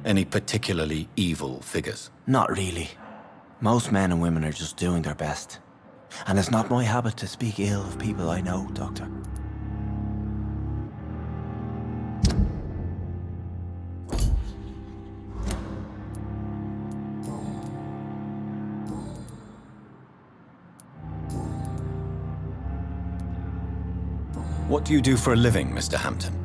S1: Any particularly evil figures?
S13: Not really. Most men and women are just doing their best. And it's not my habit to speak ill of people I know, Doctor.
S1: What do you do for a living, Mr. Hampton?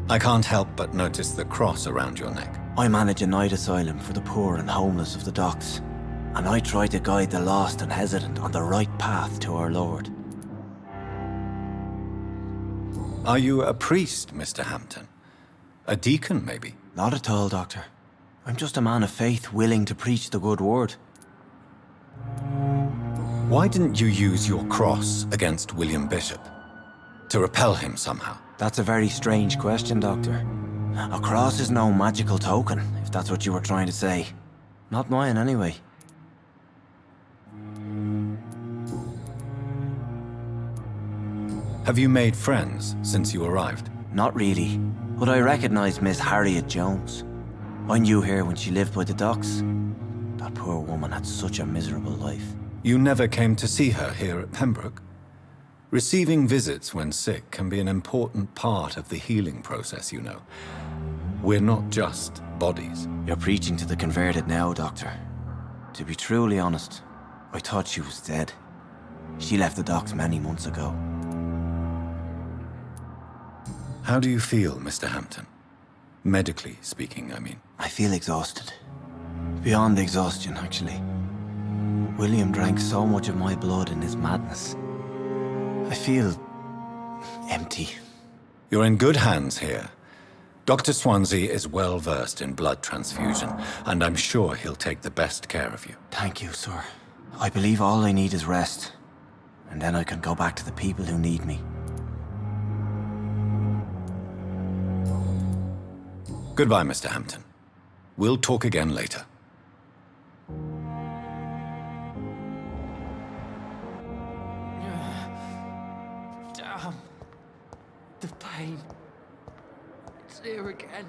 S1: I can't help but notice the cross around your neck.
S13: I manage a night asylum for the poor and homeless of the docks, and I try to guide the lost and hesitant on the right path to our Lord.
S1: Are you a priest, Mr. Hampton? A deacon, maybe?
S13: Not at all, Doctor. I'm just a man of faith willing to preach the good word.
S1: Why didn't you use your cross against William Bishop? To repel him somehow?
S13: That's a very strange question, Doctor. A cross is no magical token, if that's what you were trying to say. Not mine, anyway.
S1: Have you made friends since you arrived?
S13: Not really, but I recognise Miss Harriet Jones. I knew her when she lived by the docks. That poor woman had such a miserable life.
S1: You never came to see her here at Pembroke? Receiving visits when sick can be an important part of the healing process, you know. We're not just bodies.
S13: You're preaching to the converted now, Doctor. To be truly honest, I thought she was dead. She left the docks many months ago.
S1: How do you feel, Mr. Hampton? Medically speaking, I mean.
S13: I feel exhausted. Beyond exhaustion, actually. William drank so much of my blood in his madness. I feel empty.
S1: You're in good hands here. Dr. Swansea is well versed in blood transfusion, and I'm sure he'll take the best care of you.
S13: Thank you, sir. I believe all I need is rest, and then I can go back to the people who need me.
S1: Goodbye, Mr. Hampton. We'll talk again later.
S14: Damn. The pain. It's here again.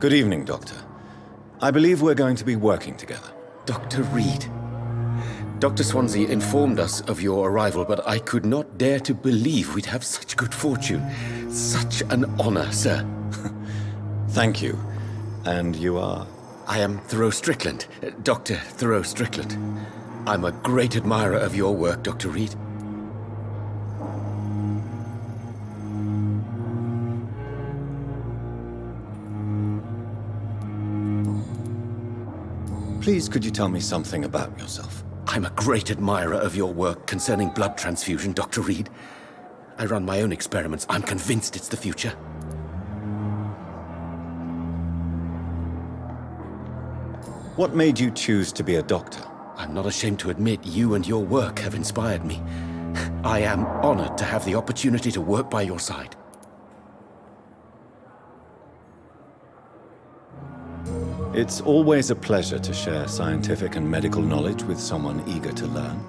S1: Good evening, Doctor. I believe we're going to be working together.
S15: Dr. Reed. Dr. Swansea informed us of your arrival, but I could not dare to believe we'd have such good fortune. Such an honor, sir.
S1: Thank you. And you are?
S15: I am Thoreau Strickland, Dr. Thoreau Strickland. I'm a great admirer of your work, Dr. Reed.
S1: Please, could you tell me something about yourself?
S15: I'm a great admirer of your work concerning blood transfusion, Dr. Reed. I run my own experiments. I'm convinced it's the future.
S1: What made you choose to be a doctor?
S15: I'm not ashamed to admit you and your work have inspired me. I am honored to have the opportunity to work by your side.
S1: It's always a pleasure to share scientific and medical knowledge with someone eager to learn.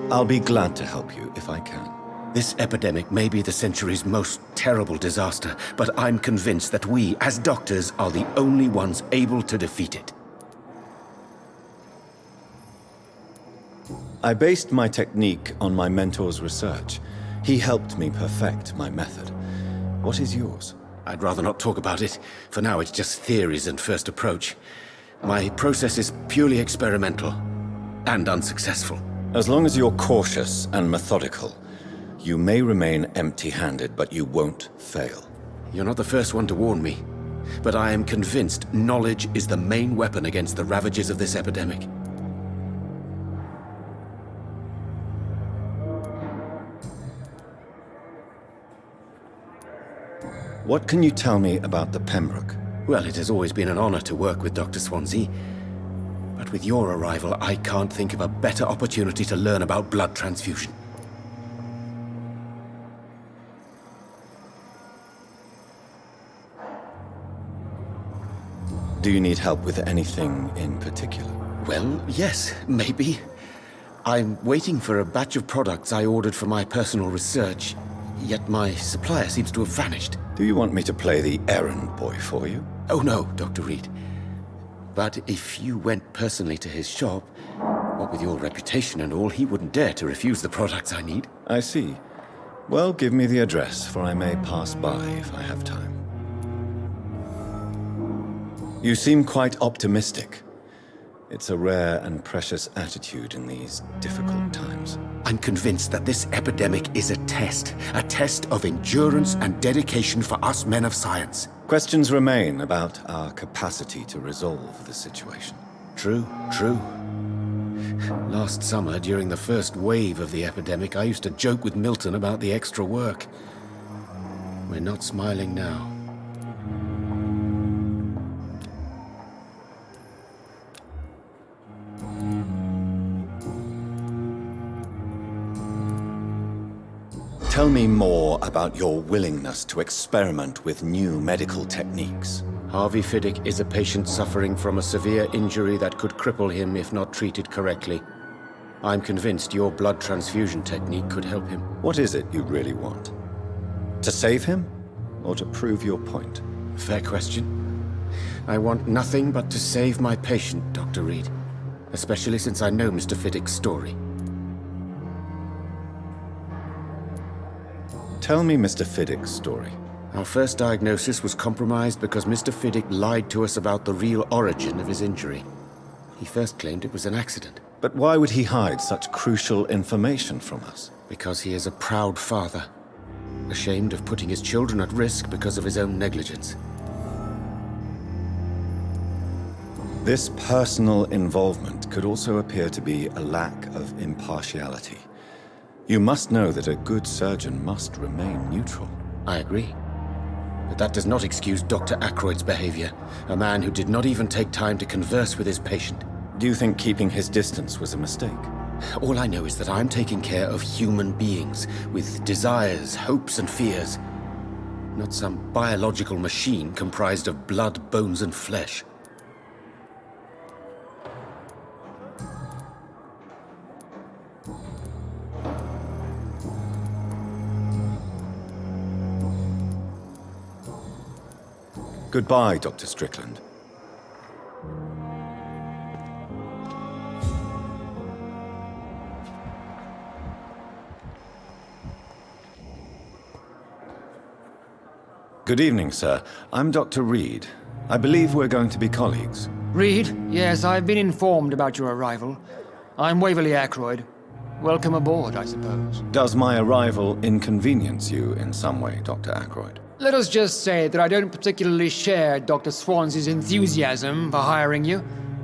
S1: I'll be glad to help you if I can.
S15: This epidemic may be the century's most terrible disaster, but I'm convinced that we, as doctors, are the only ones able to defeat it.
S1: I based my technique on my mentor's research. He helped me perfect my method. What is yours?
S15: I'd rather not talk about it. For now, it's just theories and first approach. My process is purely experimental and unsuccessful.
S1: As long as you're cautious and methodical, you may remain empty-handed, but you won't fail.
S15: You're not the first one to warn me, but I am convinced knowledge is the main weapon against the ravages of this epidemic.
S1: What can you tell me about the Pembroke?
S15: Well, it has always been an honor to work with Dr. Swansea. But with your arrival, I can't think of a better opportunity to learn about blood transfusion.
S1: Do you need help with anything in particular?
S15: Well, yes, maybe. I'm waiting for a batch of products I ordered for my personal research, yet my supplier seems to have vanished.
S1: Do you want me to play the errand boy for you?
S15: Oh no, Dr. Reed. But if you went personally to his shop, what with your reputation and all, he wouldn't dare to refuse the products I need.
S1: I see. Well, give me the address, for I may pass by if I have time. You seem quite optimistic. It's a rare and precious attitude in these difficult times.
S15: I'm convinced that this epidemic is a test of endurance and dedication for us men of science.
S1: Questions remain about our capacity to resolve the situation.
S15: True. Last summer, during the first wave of the epidemic, I used to joke with Milton about the extra work. We're not smiling now.
S1: Tell me more about your willingness to experiment with new medical techniques.
S15: Harvey Fiddick is a patient suffering from a severe injury that could cripple him if not treated correctly. I'm convinced your blood transfusion technique could help him.
S1: What is it you really want? To save him, or to prove your point?
S15: Fair question. I want nothing but to save my patient, Dr. Reed. Especially since I know Mr. Fiddick's story.
S1: Tell me Mr. Fiddick's story.
S15: Our first diagnosis was compromised because Mr. Fiddick lied to us about the real origin of his injury. He first claimed it was an accident.
S1: But why would he hide such crucial information from us?
S15: Because he is a proud father, ashamed of putting his children at risk because of his own negligence.
S1: This personal involvement could also appear to be a lack of impartiality. You must know that a good surgeon must remain neutral.
S15: I agree. But that does not excuse Dr. Ackroyd's behavior, a man who did not even take time to converse with his patient.
S1: Do you think keeping his distance was a mistake?
S15: All I know is that I'm taking care of human beings with desires, hopes, and fears. Not some biological machine comprised of blood, bones, and flesh.
S1: Goodbye, Dr. Strickland. Good evening, sir. I'm Dr. Reed. I believe we're going to be colleagues.
S16: Reed? Yes, I've been informed about your arrival. I'm Waverly Ackroyd. Welcome aboard, I suppose.
S1: Does my arrival inconvenience you in some way, Dr. Ackroyd?
S16: Let us just say that I don't particularly share Dr. Swansea's enthusiasm for hiring you.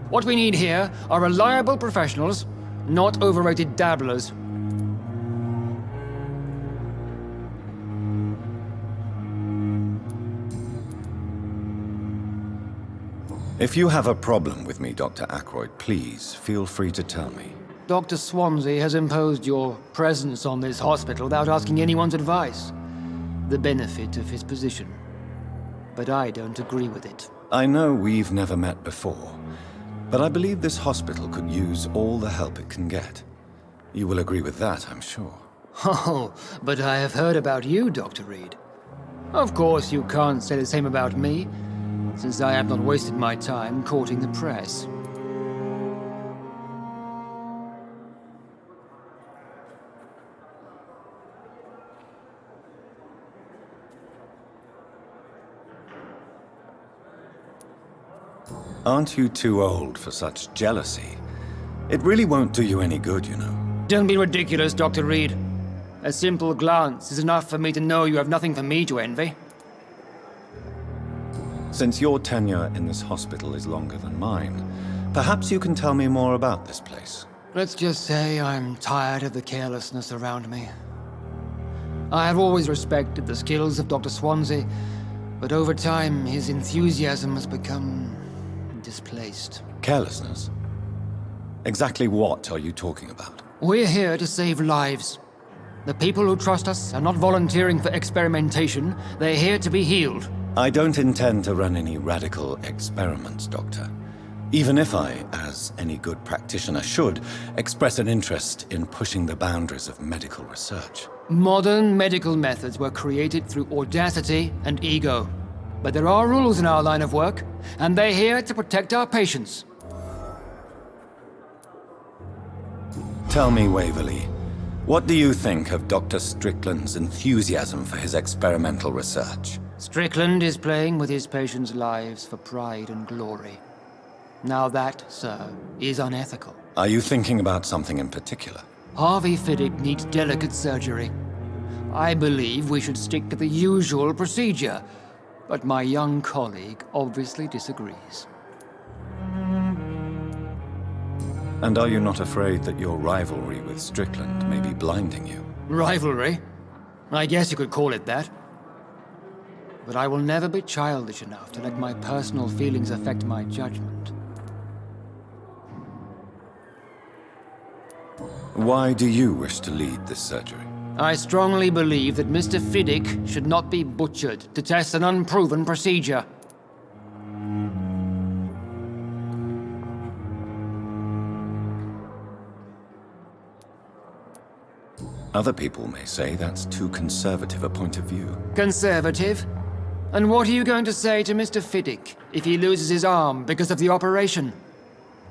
S16: What we need here are reliable professionals, not overrated dabblers.
S1: If you have a problem with me, Dr. Ackroyd, please feel free to tell me.
S16: Dr. Swansea has imposed your presence on this hospital without asking anyone's advice. The benefit of his position. But I don't agree with it.
S1: I know we've never met before, but I believe this hospital could use all the help it can get. You will agree with that, I'm sure.
S16: Oh, but I have heard about you, Dr. Reed. Of course, you can't say the same about me, since I have not wasted my time courting the press.
S1: Aren't you too old for such jealousy? It really won't do you any good, you know.
S16: Don't be ridiculous, Dr. Reed. A simple glance is enough for me to know you have nothing for me to envy.
S1: Since your tenure in this hospital is longer than mine, perhaps you can tell me more about this place.
S16: Let's just say I'm tired of the carelessness around me. I have always respected the skills of Dr. Swansea, but over time his enthusiasm has become displaced.
S1: Carelessness? Exactly what are you talking about?
S16: We're here to save lives. The people who trust us are not volunteering for experimentation. They're here to be healed.
S1: I don't intend to run any radical experiments, Doctor. Even if I, as any good practitioner should, express an interest in pushing the boundaries of medical research.
S16: Modern medical methods were created through audacity and ego. But there are rules in our line of work, and they're here to protect our patients.
S1: Tell me, Waverly, what do you think of Dr. Strickland's enthusiasm for his experimental research?
S16: Strickland is playing with his patients' lives for pride and glory. Now that, sir, is unethical.
S1: Are you thinking about something in particular?
S16: Harvey Fiddick needs delicate surgery. I believe we should stick to the usual procedure, but my young colleague obviously disagrees.
S1: And are you not afraid that your rivalry with Strickland may be blinding you?
S16: Rivalry? I guess you could call it that. But I will never be childish enough to let my personal feelings affect my judgment.
S1: Why do you wish to lead this surgery?
S16: I strongly believe that Mr. Fiddick should not be butchered to test an unproven procedure.
S1: Other people may say that's too conservative a point of view.
S16: Conservative? And what are you going to say to Mr. Fiddick if he loses his arm because of the operation?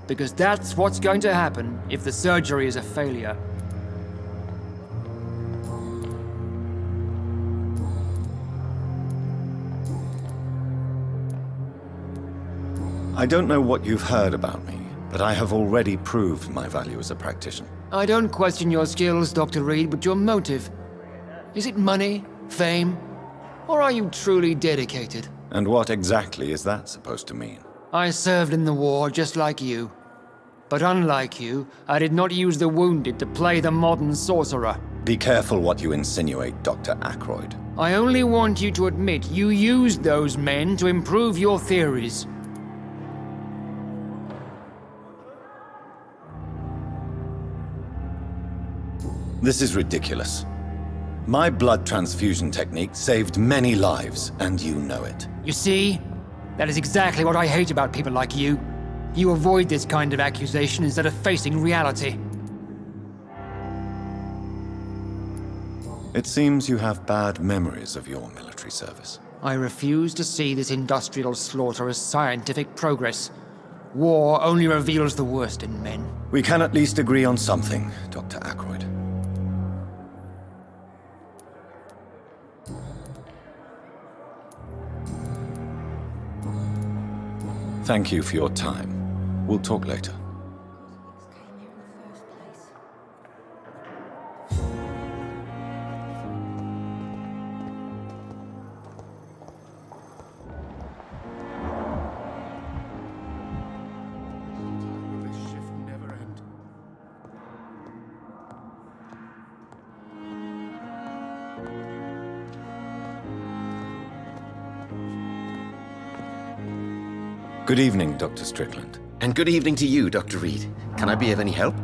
S16: Because that's what's going to happen if the surgery is a failure.
S1: I don't know what you've heard about me, but I have already proved my value as a practitioner.
S16: I don't question your skills, Dr. Reed, but your motive. Is it money, fame, or are you truly dedicated?
S1: And what exactly is that supposed to mean?
S16: I served in the war just like you. But unlike you, I did not use the wounded to play the modern sorcerer.
S1: Be careful what you insinuate, Dr. Ackroyd.
S16: I only want you to admit you used those men to improve your theories.
S1: This is ridiculous. My blood transfusion technique saved many lives, and you know it.
S16: You see? That is exactly what I hate about people like you. You avoid this kind of accusation instead of facing reality.
S1: It seems you have bad memories of your military service.
S16: I refuse to see this industrial slaughter as scientific progress. War only reveals the worst in men.
S1: We can at least agree on something, Dr. Ackroyd. Thank you for your time. We'll talk later. Good evening, Dr. Strickland.
S15: And good evening to you, Dr. Reed. Can I be of any help?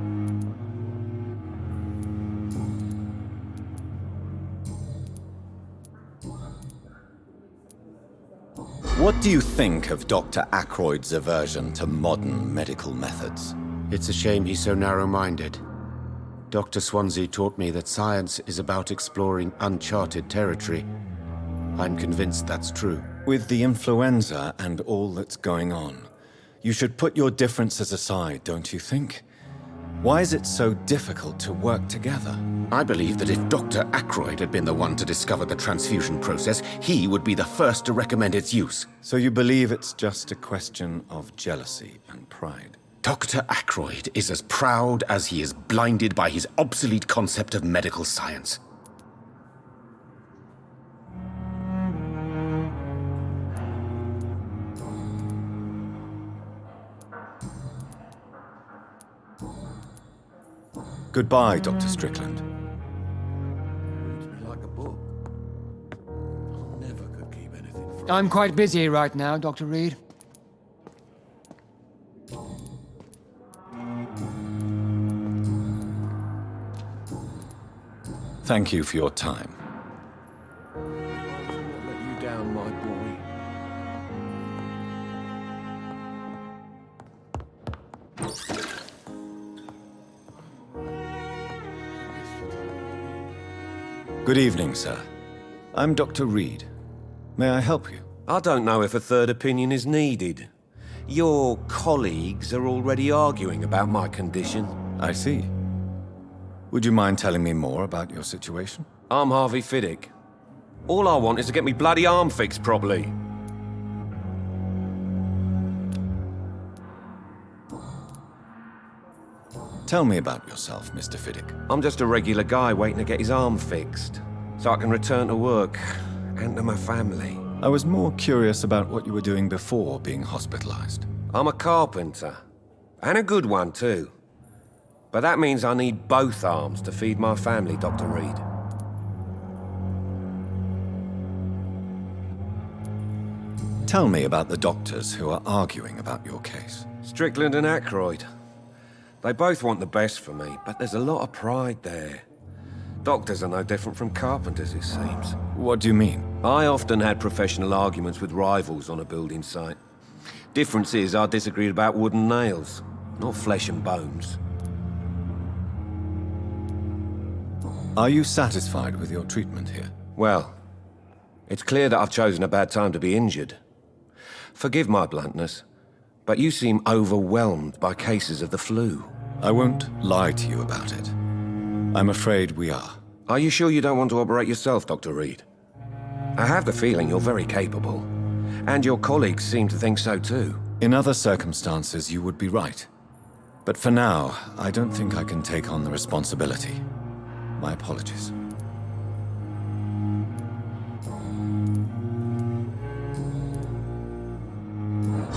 S1: What do you think of Dr. Ackroyd's aversion to modern medical methods?
S15: It's a shame he's so narrow-minded. Dr. Swansea taught me that science is about exploring uncharted territory. I'm convinced that's true.
S1: With the influenza and all that's going on, you should put your differences aside, don't you think? Why is it so difficult to work together?
S15: I believe that if Dr. Ackroyd had been the one to discover the transfusion process, he would be the first to recommend its use.
S1: So you believe it's just a question of jealousy and pride?
S15: Dr. Ackroyd is as proud as he is blinded by his obsolete concept of medical science.
S1: Goodbye, Dr. Strickland.
S2: Reads me like a book. I never could keep anything from
S16: I'm quite busy right now, Dr. Reed.
S1: Thank you for your time.
S2: let you down, my boy.
S1: Good evening, sir. I'm Dr. Reed. May I help you?
S17: I don't know if a third opinion is needed. Your colleagues are already arguing about my condition.
S1: I see. Would you mind telling me more about your situation?
S17: I'm Harvey Fiddick. All I want is to get me bloody arm fixed properly.
S1: Tell me about yourself, Mr. Fiddick.
S17: I'm just a regular guy waiting to get his arm fixed, so I can return to work and to my family.
S1: I was more curious about what you were doing before being hospitalized.
S17: I'm a carpenter, and a good one too. But that means I need both arms to feed my family, Dr. Reed.
S1: Tell me about the doctors who are arguing about your case.
S17: Strickland and Ackroyd. They both want the best for me, but there's a lot of pride there. Doctors are no different from carpenters, it seems.
S1: What do you mean?
S17: I often had professional arguments with rivals on a building site. Difference is I disagreed about wooden nails, not flesh and bones.
S1: Are you satisfied with your treatment here?
S17: Well, it's clear that I've chosen a bad time to be injured. Forgive my bluntness, but you seem overwhelmed by cases of the flu.
S1: I won't lie to you about it. I'm afraid we are.
S17: Are you sure you don't want to operate yourself, Dr. Reed? I have the feeling you're very capable, and your colleagues seem to think so too.
S1: In other circumstances, you would be right. But for now, I don't think I can take on the responsibility. My apologies.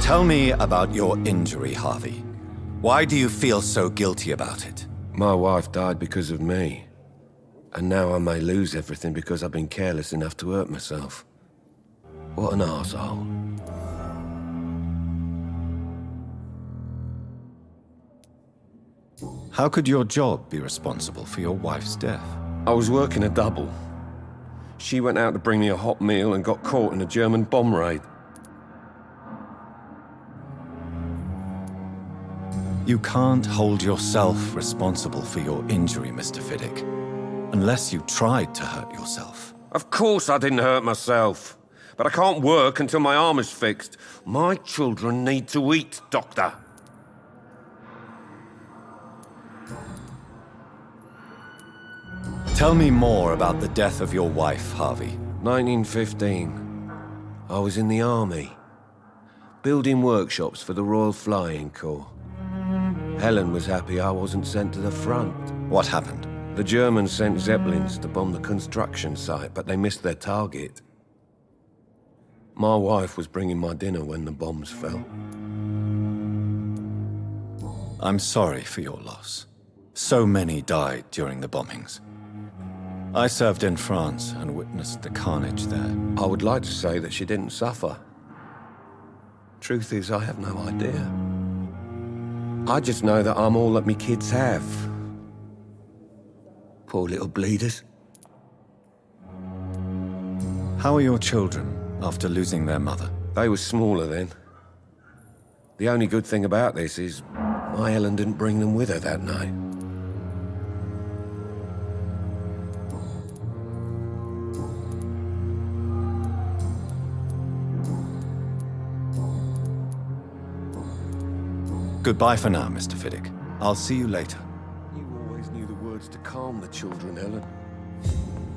S1: Tell me about your injury, Harvey. Why do you feel so guilty about it?
S17: My wife died because of me. And now I may lose everything because I've been careless enough to hurt myself. What an arsehole.
S1: How could your job be responsible for your wife's death?
S17: I was working a double. She went out to bring me a hot meal and got caught in a German bomb raid.
S1: You can't hold yourself responsible for your injury, Mr. Fiddick, unless you tried to hurt yourself.
S17: Of course I didn't hurt myself. but I can't work until my arm is fixed. My children need to eat, Doctor.
S1: Tell me more about the death of your wife, Harvey.
S17: 1915. I was in the army, building workshops for the Royal Flying Corps. Helen was happy I wasn't sent to the front.
S1: What happened?
S17: The Germans sent Zeppelins to bomb the construction site, but they missed their target. My wife was bringing my dinner when the bombs fell.
S1: I'm sorry for your loss. So many died during the bombings. I served in France and witnessed the carnage there.
S17: I would like to say that she didn't suffer. Truth is, I have no idea. I just know that I'm all that me kids have. Poor little bleeders.
S1: How are your children after losing their mother?
S17: They were smaller then. The only good thing about this is my Helen didn't bring them with her that night.
S1: Goodbye for now, Mr. Fiddick. I'll see you later.
S17: You always knew the words to calm the children, Helen.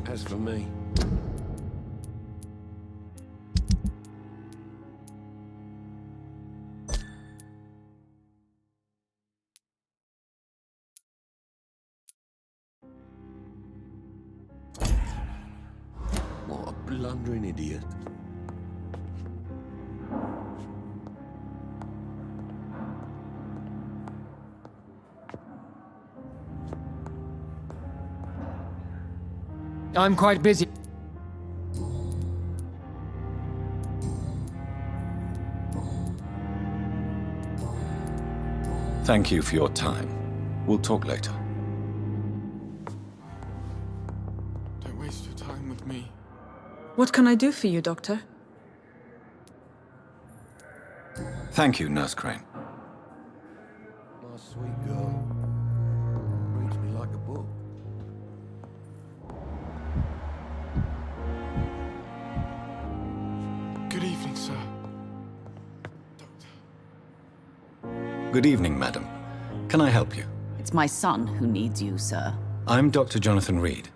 S17: As for me... What a blundering idiot.
S16: I'm quite busy.
S1: Thank you for your time. We'll talk later.
S14: Don't waste your time with me.
S5: What can I do for you, Doctor?
S1: Thank you, Nurse Crane.
S17: My sweet girl. Reads me like a book.
S14: Good evening, sir.
S1: Good evening, madam. Can I help you?
S18: It's my son who needs you, sir.
S1: I'm Dr. Jonathan Reed.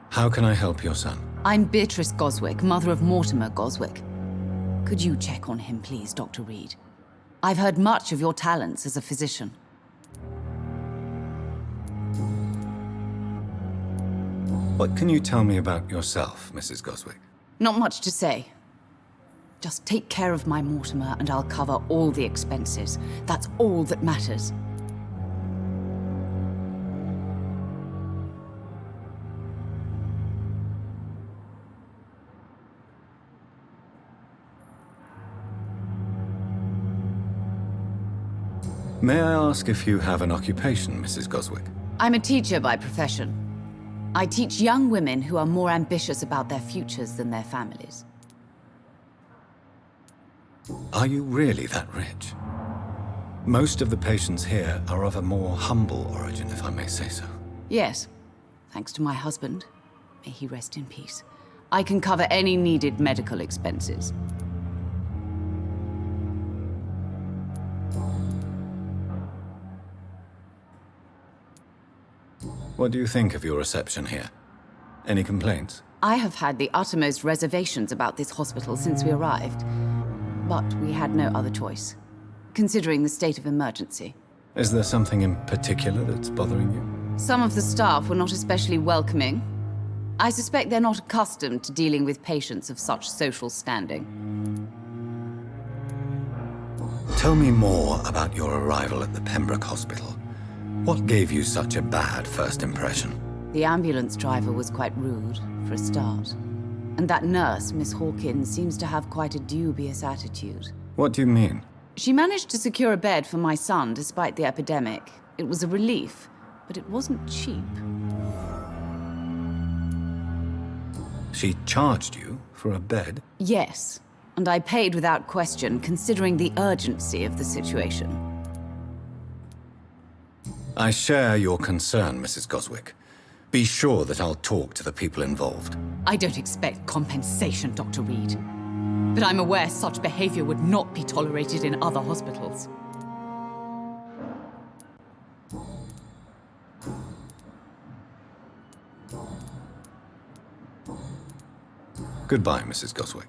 S1: How can I help your son?
S18: I'm Beatrice Goswick, mother of Mortimer Goswick. Could you check on him, please, Dr. Reed? I've heard much of your talents as a physician.
S1: What can you tell me about yourself, Mrs. Goswick?
S18: Not much to say. Just take care of my Mortimer and I'll cover all the expenses. That's all that matters.
S1: May I ask if you have an occupation, Mrs. Goswick?
S18: I'm a teacher by profession. I teach young women who are more ambitious about their futures than their families.
S1: Are you really that rich? Most of the patients here are of a more humble origin, if I may say so.
S18: Yes, thanks to my husband. May he rest in peace. I can cover any needed medical expenses.
S1: What do you think of your reception here? Any complaints?
S18: I have had the uttermost reservations about this hospital since we arrived. But we had no other choice, considering the state of emergency.
S1: Is there something in particular that's bothering you?
S18: Some of the staff were not especially welcoming. I suspect they're not accustomed to dealing with patients of such social standing.
S1: Tell me more about your arrival at the Pembroke Hospital. What gave you such a bad first impression?
S18: The ambulance driver was quite rude, for a start. And that nurse, Miss Hawkins, seems to have quite a dubious attitude.
S1: What do you mean?
S18: She managed to secure a bed for my son despite the epidemic. It was a relief, but it wasn't cheap.
S1: She charged you for a bed?
S18: Yes, and I paid without question, considering the urgency of the situation.
S1: I share your concern, Mrs. Goswick. Be sure that I'll talk to the people involved.
S18: I don't expect compensation, Dr. Reed. but I'm aware such behavior would not be tolerated in other hospitals.
S1: Goodbye, Mrs. Goswick.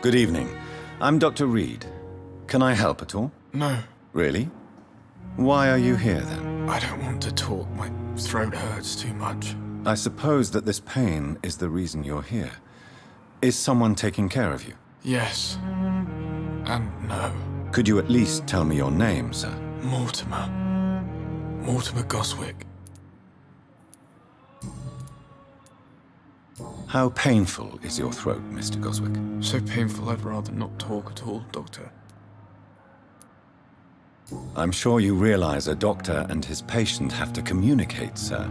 S1: Good evening. I'm Dr. Reed. Can I help at all?
S14: No.
S1: Really? Why are you here, then?
S14: I don't want to talk. My throat hurts too much.
S1: I suppose that this pain is the reason you're here. Is someone taking care of you?
S14: Yes. And no.
S1: Could you at least tell me your name, sir?
S14: Mortimer. Mortimer Goswick.
S1: How painful is your throat, Mr. Goswick?
S14: So painful I'd rather not talk at all, Doctor.
S1: I'm sure you realize a doctor and his patient have to communicate, sir.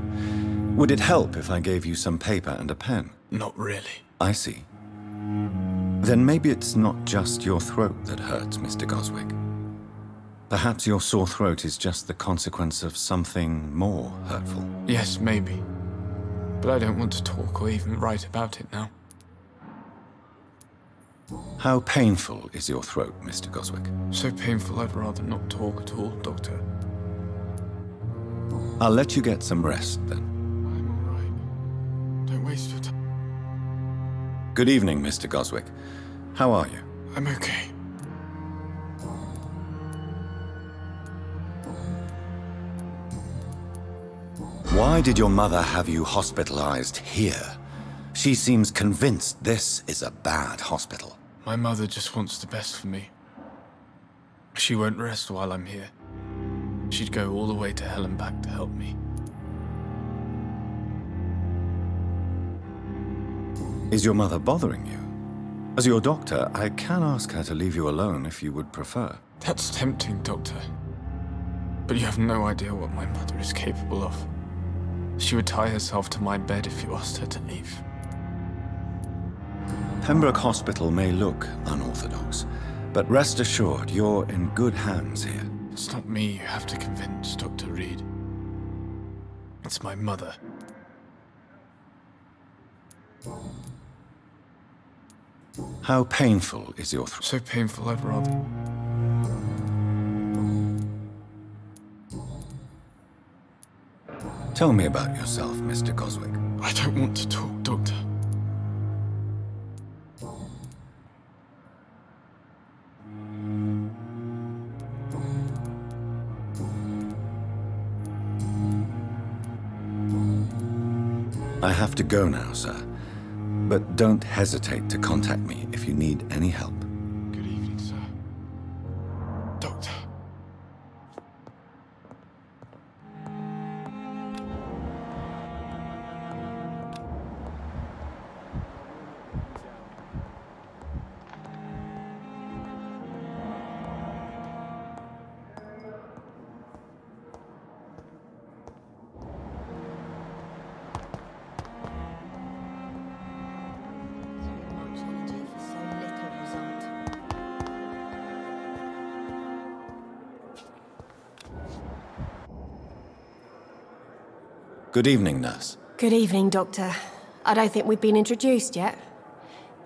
S1: Would it help if I gave you some paper and a pen?
S14: Not really.
S1: I see. Then maybe it's not just your throat that hurts, Mr. Goswick. Perhaps your sore throat is just the consequence of something more hurtful.
S14: Yes, maybe. But I don't want to talk or even write about it now.
S1: How painful is your throat, Mr. Goswick?
S14: So painful I'd rather not talk at all, Doctor.
S1: I'll let you get some rest, then.
S14: I'm all right. Don't waste your time.
S1: Good evening, Mr. Goswick. How are you?
S14: I'm okay.
S1: Why did your mother have you hospitalized here? She seems convinced this is a bad hospital.
S14: My mother just wants the best for me. She won't rest while I'm here. She'd go all the way to hell and back to help me.
S1: Is your mother bothering you? As your doctor, I can ask her to leave you alone if you would prefer.
S14: That's tempting, Doctor. But you have no idea what my mother is capable of. She would tie herself to my bed if you asked her to leave.
S1: Pembroke Hospital may look unorthodox, but rest assured you're in good hands here.
S14: It's not me you have to convince, Dr. Reed. It's my mother.
S1: How painful is your throat?
S14: So painful I'd rather...
S1: Tell me about yourself, Mr. Goswick.
S14: I don't want to talk, Doctor.
S1: I have to go now, sir. But don't hesitate to contact me if you need any help.
S14: Good evening, sir. Doctor.
S1: Good evening, nurse.
S19: Good evening, Doctor. I don't think we've been introduced yet.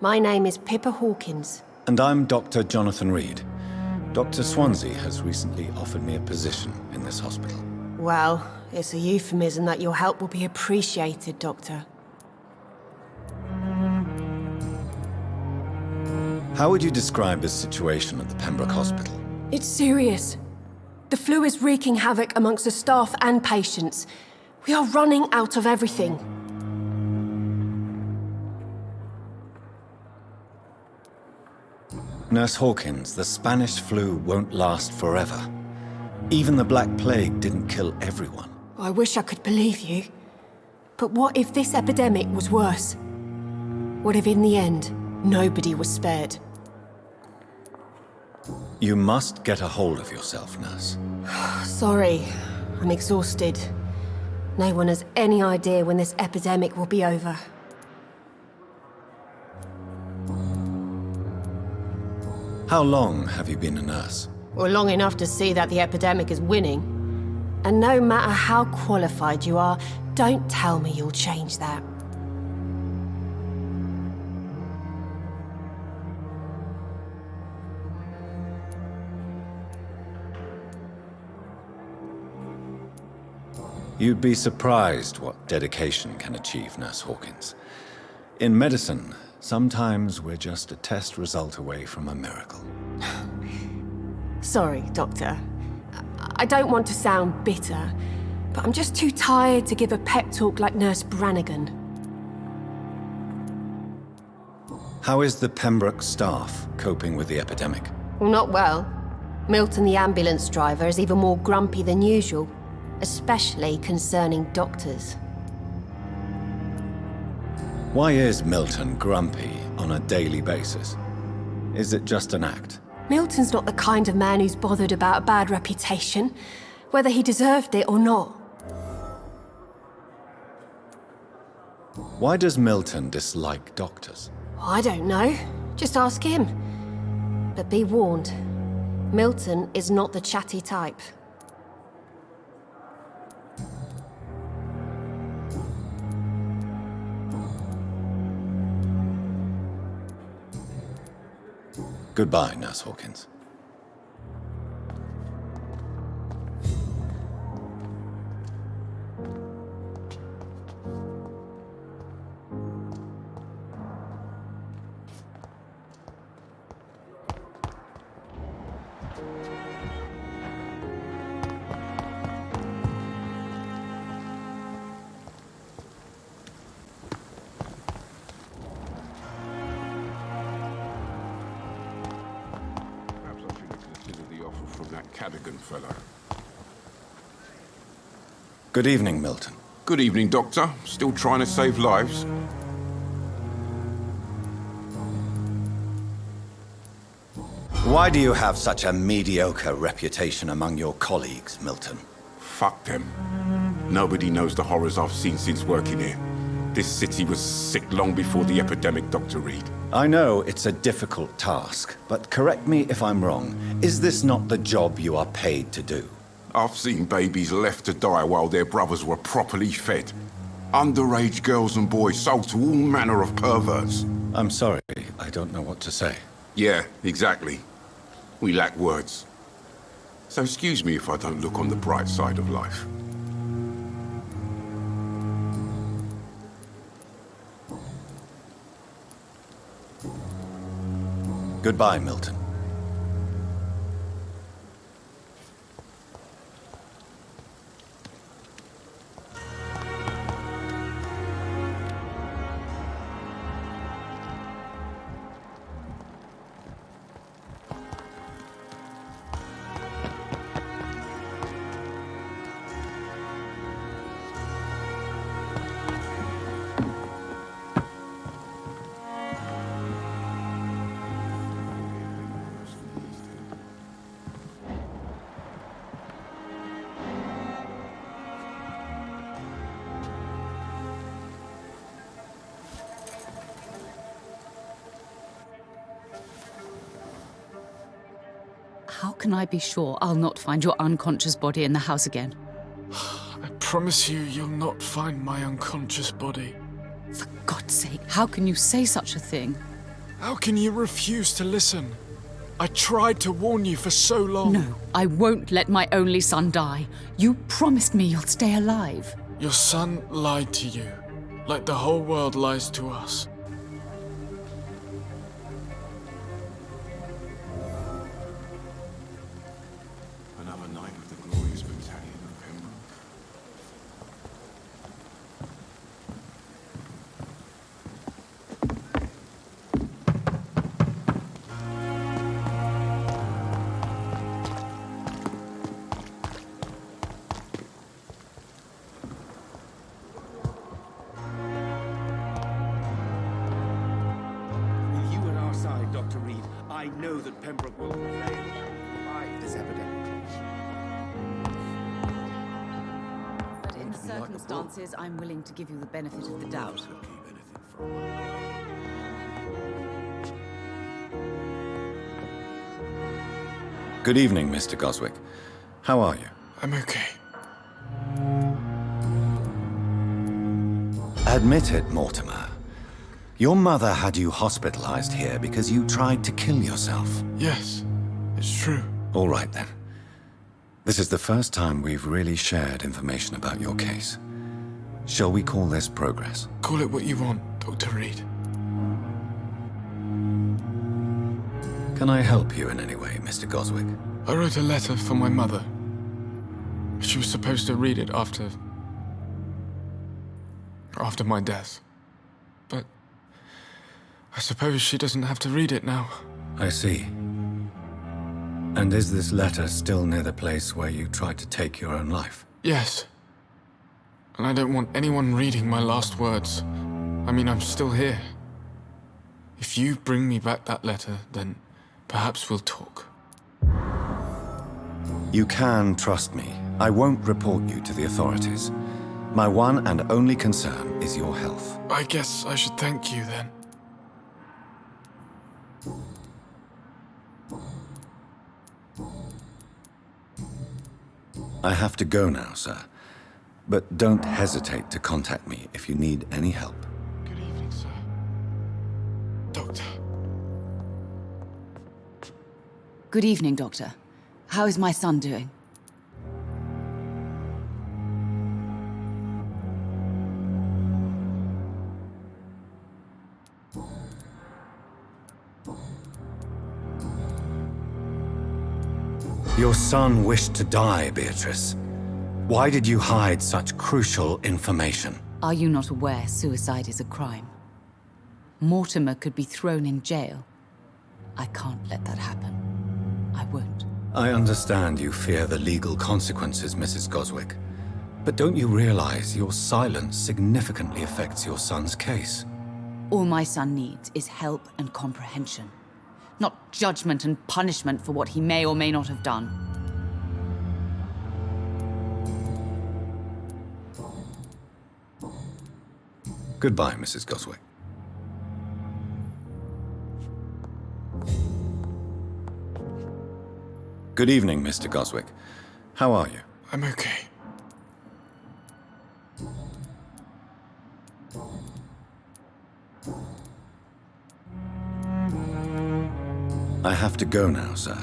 S19: My name is Pippa Hawkins.
S1: And I'm Dr. Jonathan Reed. Dr. Swansea has recently offered me a position in this hospital.
S19: Well, it's a euphemism that your help will be appreciated, Doctor.
S1: How would you describe the situation at the Pembroke Hospital?
S19: It's serious. The flu is wreaking havoc amongst the staff and patients. We are running out of everything.
S1: Nurse Hawkins, the Spanish flu won't last forever. Even the Black Plague didn't kill everyone.
S19: I wish I could believe you. But what if this epidemic was worse? What if in the end, nobody was spared?
S1: You must get a hold of yourself, nurse.
S19: Sorry, I'm exhausted. No one has any idea when this epidemic will be over.
S1: How long have you been a nurse?
S19: Well, long enough to see that the epidemic is winning. And no matter how qualified you are, don't tell me you'll change that.
S1: You'd be surprised what dedication can achieve, Nurse Hawkins. In medicine, sometimes we're just a test result away from a miracle.
S19: Sorry, Doctor. I don't want to sound bitter, but I'm just too tired to give a pep talk like Nurse Brannigan.
S1: How is the Pembroke staff coping with the epidemic?
S19: Well, not well. Milton, the ambulance driver, is even more grumpy than usual, especially concerning doctors.
S1: Why is Milton grumpy on a daily basis? Is it just an act?
S19: Milton's not the kind of man who's bothered about a bad reputation, whether he deserved it or not.
S1: Why does Milton dislike doctors?
S19: I don't know. Just ask him. But be warned, Milton is not the chatty type.
S1: Goodbye, Nurse Hawkins.
S9: Cadogan fellow.
S1: Good evening, Milton.
S9: Good evening, Doctor. Still trying to save lives?
S1: Why do you have such a mediocre reputation among your colleagues, Milton?
S9: Fuck them. Nobody knows the horrors I've seen since working here. This city was sick long before the epidemic, Dr. Reed.
S1: I know it's a difficult task, but correct me if I'm wrong. Is this not the job you are paid to do?
S9: I've seen babies left to die while their brothers were properly fed. Underage girls and boys sold to all manner of perverts.
S1: I'm sorry, I don't know what to say.
S9: Yeah, exactly. We lack words. So excuse me if I don't look on the bright side of life.
S1: Goodbye, Milton.
S18: How can I be sure I'll not find your unconscious body in the house again?
S14: I promise you'll not find my unconscious body.
S18: For God's sake, how can you say such a thing?
S14: How can you refuse to listen? I tried to warn you for so long.
S18: No, I won't let my only son die. You promised me you'll stay alive.
S14: Your son lied to you, like the whole world lies to us.
S9: Another night with the glorious battalion of Pembroke.
S15: With you at our side, Dr. Reed, I know that Pembroke will prevail and fight this epidemic.
S18: But in circumstances, I'm willing to give you the benefit of the doubt.
S1: Good evening, Mr. Goswick. How are you?
S14: I'm okay.
S1: Admit it, Mortimer. Your mother had you hospitalized here because you tried to kill yourself.
S14: Yes, it's true.
S1: All right, then. This is the first time we've really shared information about your case. Shall we call this progress?
S14: Call it what you want, Dr. Reed.
S1: Can I help you in any way, Mr. Goswick?
S14: I wrote a letter for my mother. She was supposed to read it after my death. But I suppose she doesn't have to read it now.
S1: I see. And is this letter still near the place where you tried to take your own life?
S14: Yes. And I don't want anyone reading my last words. I mean, I'm still here. If you bring me back that letter, then perhaps we'll talk.
S1: You can trust me. I won't report you to the authorities. My one and only concern is your health.
S14: I guess I should thank you then.
S1: I have to go now, sir. But don't hesitate to contact me if you need any help.
S14: Good evening, sir. Doctor.
S18: Good evening, Doctor. How is my son doing?
S1: Your son wished to die, Beatrice. Why did you hide such crucial information?
S18: Are you not aware suicide is a crime? Mortimer could be thrown in jail. I can't let that happen. I won't.
S1: I understand you fear the legal consequences, Mrs. Goswick. But don't you realize your silence significantly affects your son's case?
S18: All my son needs is help and comprehension. Not judgment and punishment for what he may or may not have done.
S1: Goodbye, Mrs. Goswick. Good evening, Mr. Goswick. How are you?
S14: I'm okay.
S1: I have to go now, sir.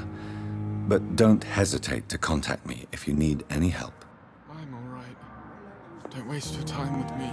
S1: But don't hesitate to contact me if you need any help.
S14: I'm all right. Don't waste your time with me.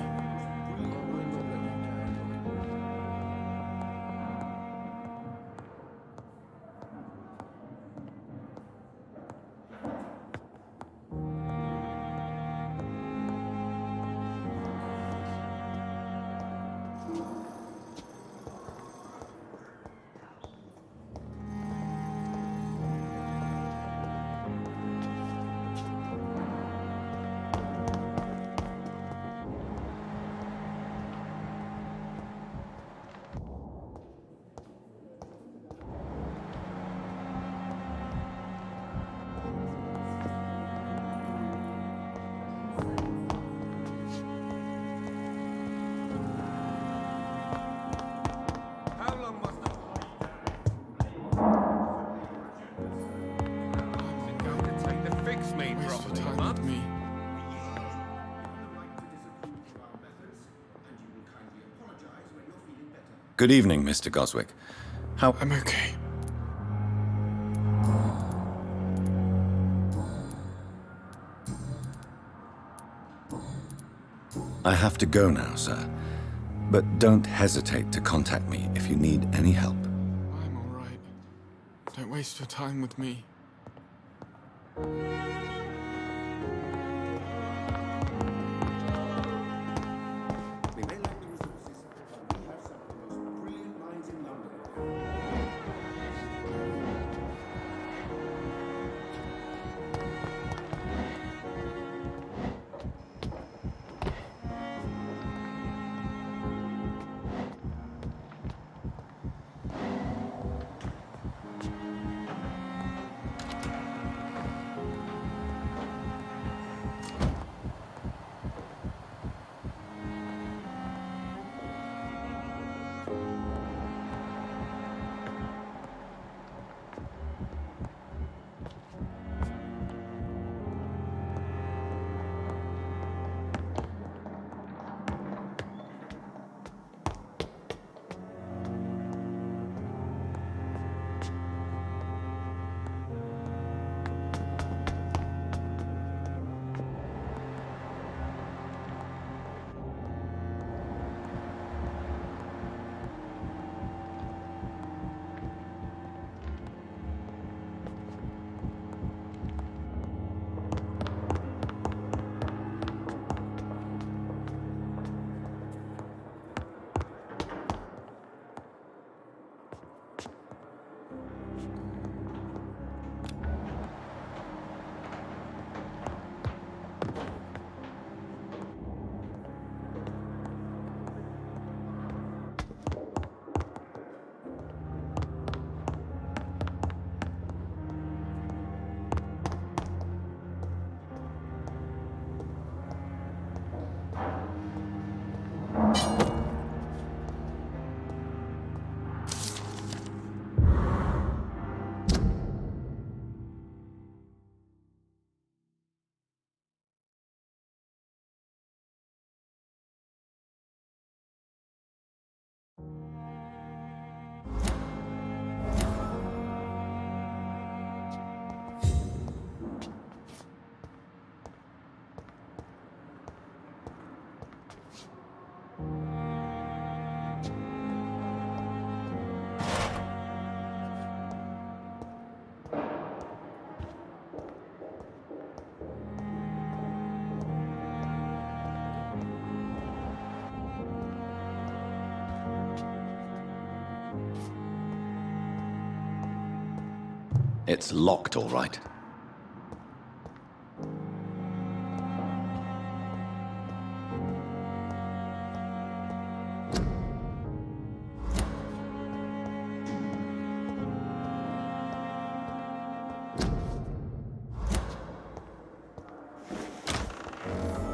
S1: Good evening, Mr. Goswick. How—
S14: I'm okay.
S1: I have to go now, sir. But don't hesitate to contact me if you need any help.
S14: I'm all right. Don't waste your time with me.
S3: It's locked, all right.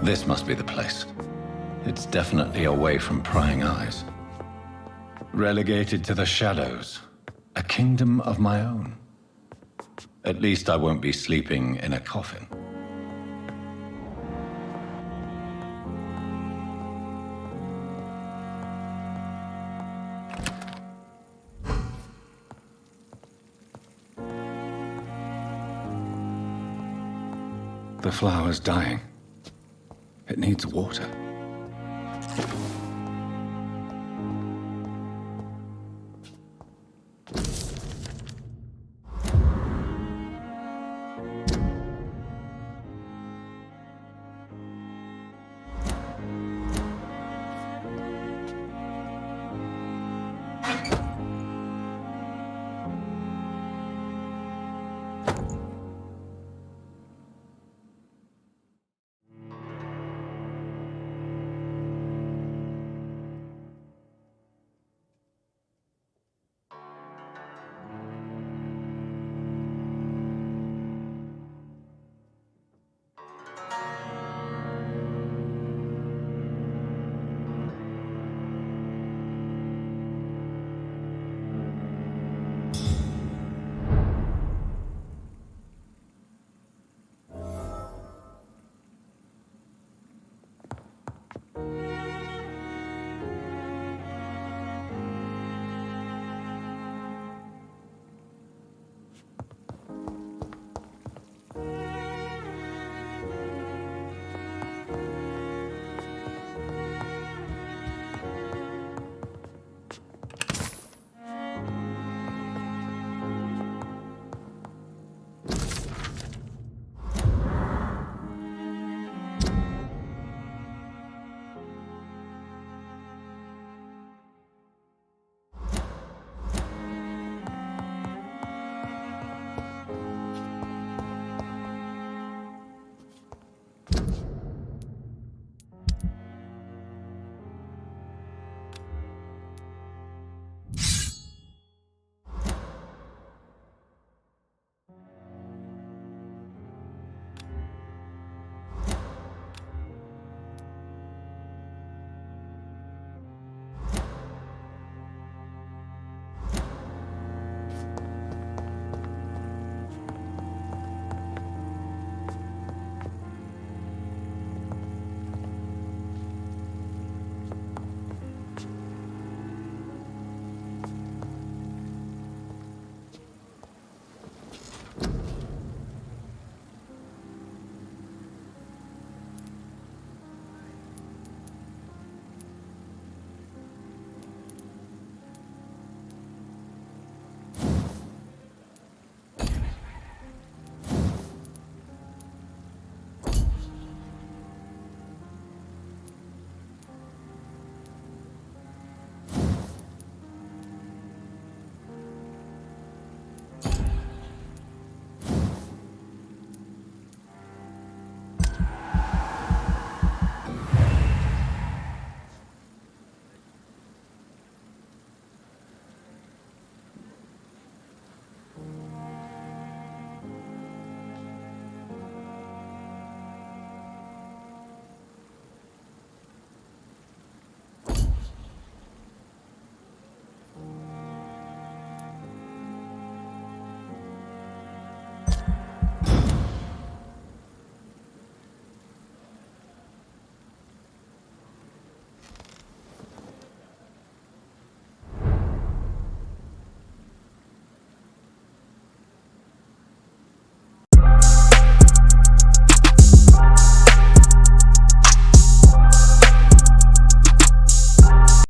S3: This must be the place. It's definitely away from prying eyes. Relegated to the shadows. A kingdom of my own. At least I won't be sleeping in a coffin. The flower's dying. It needs water.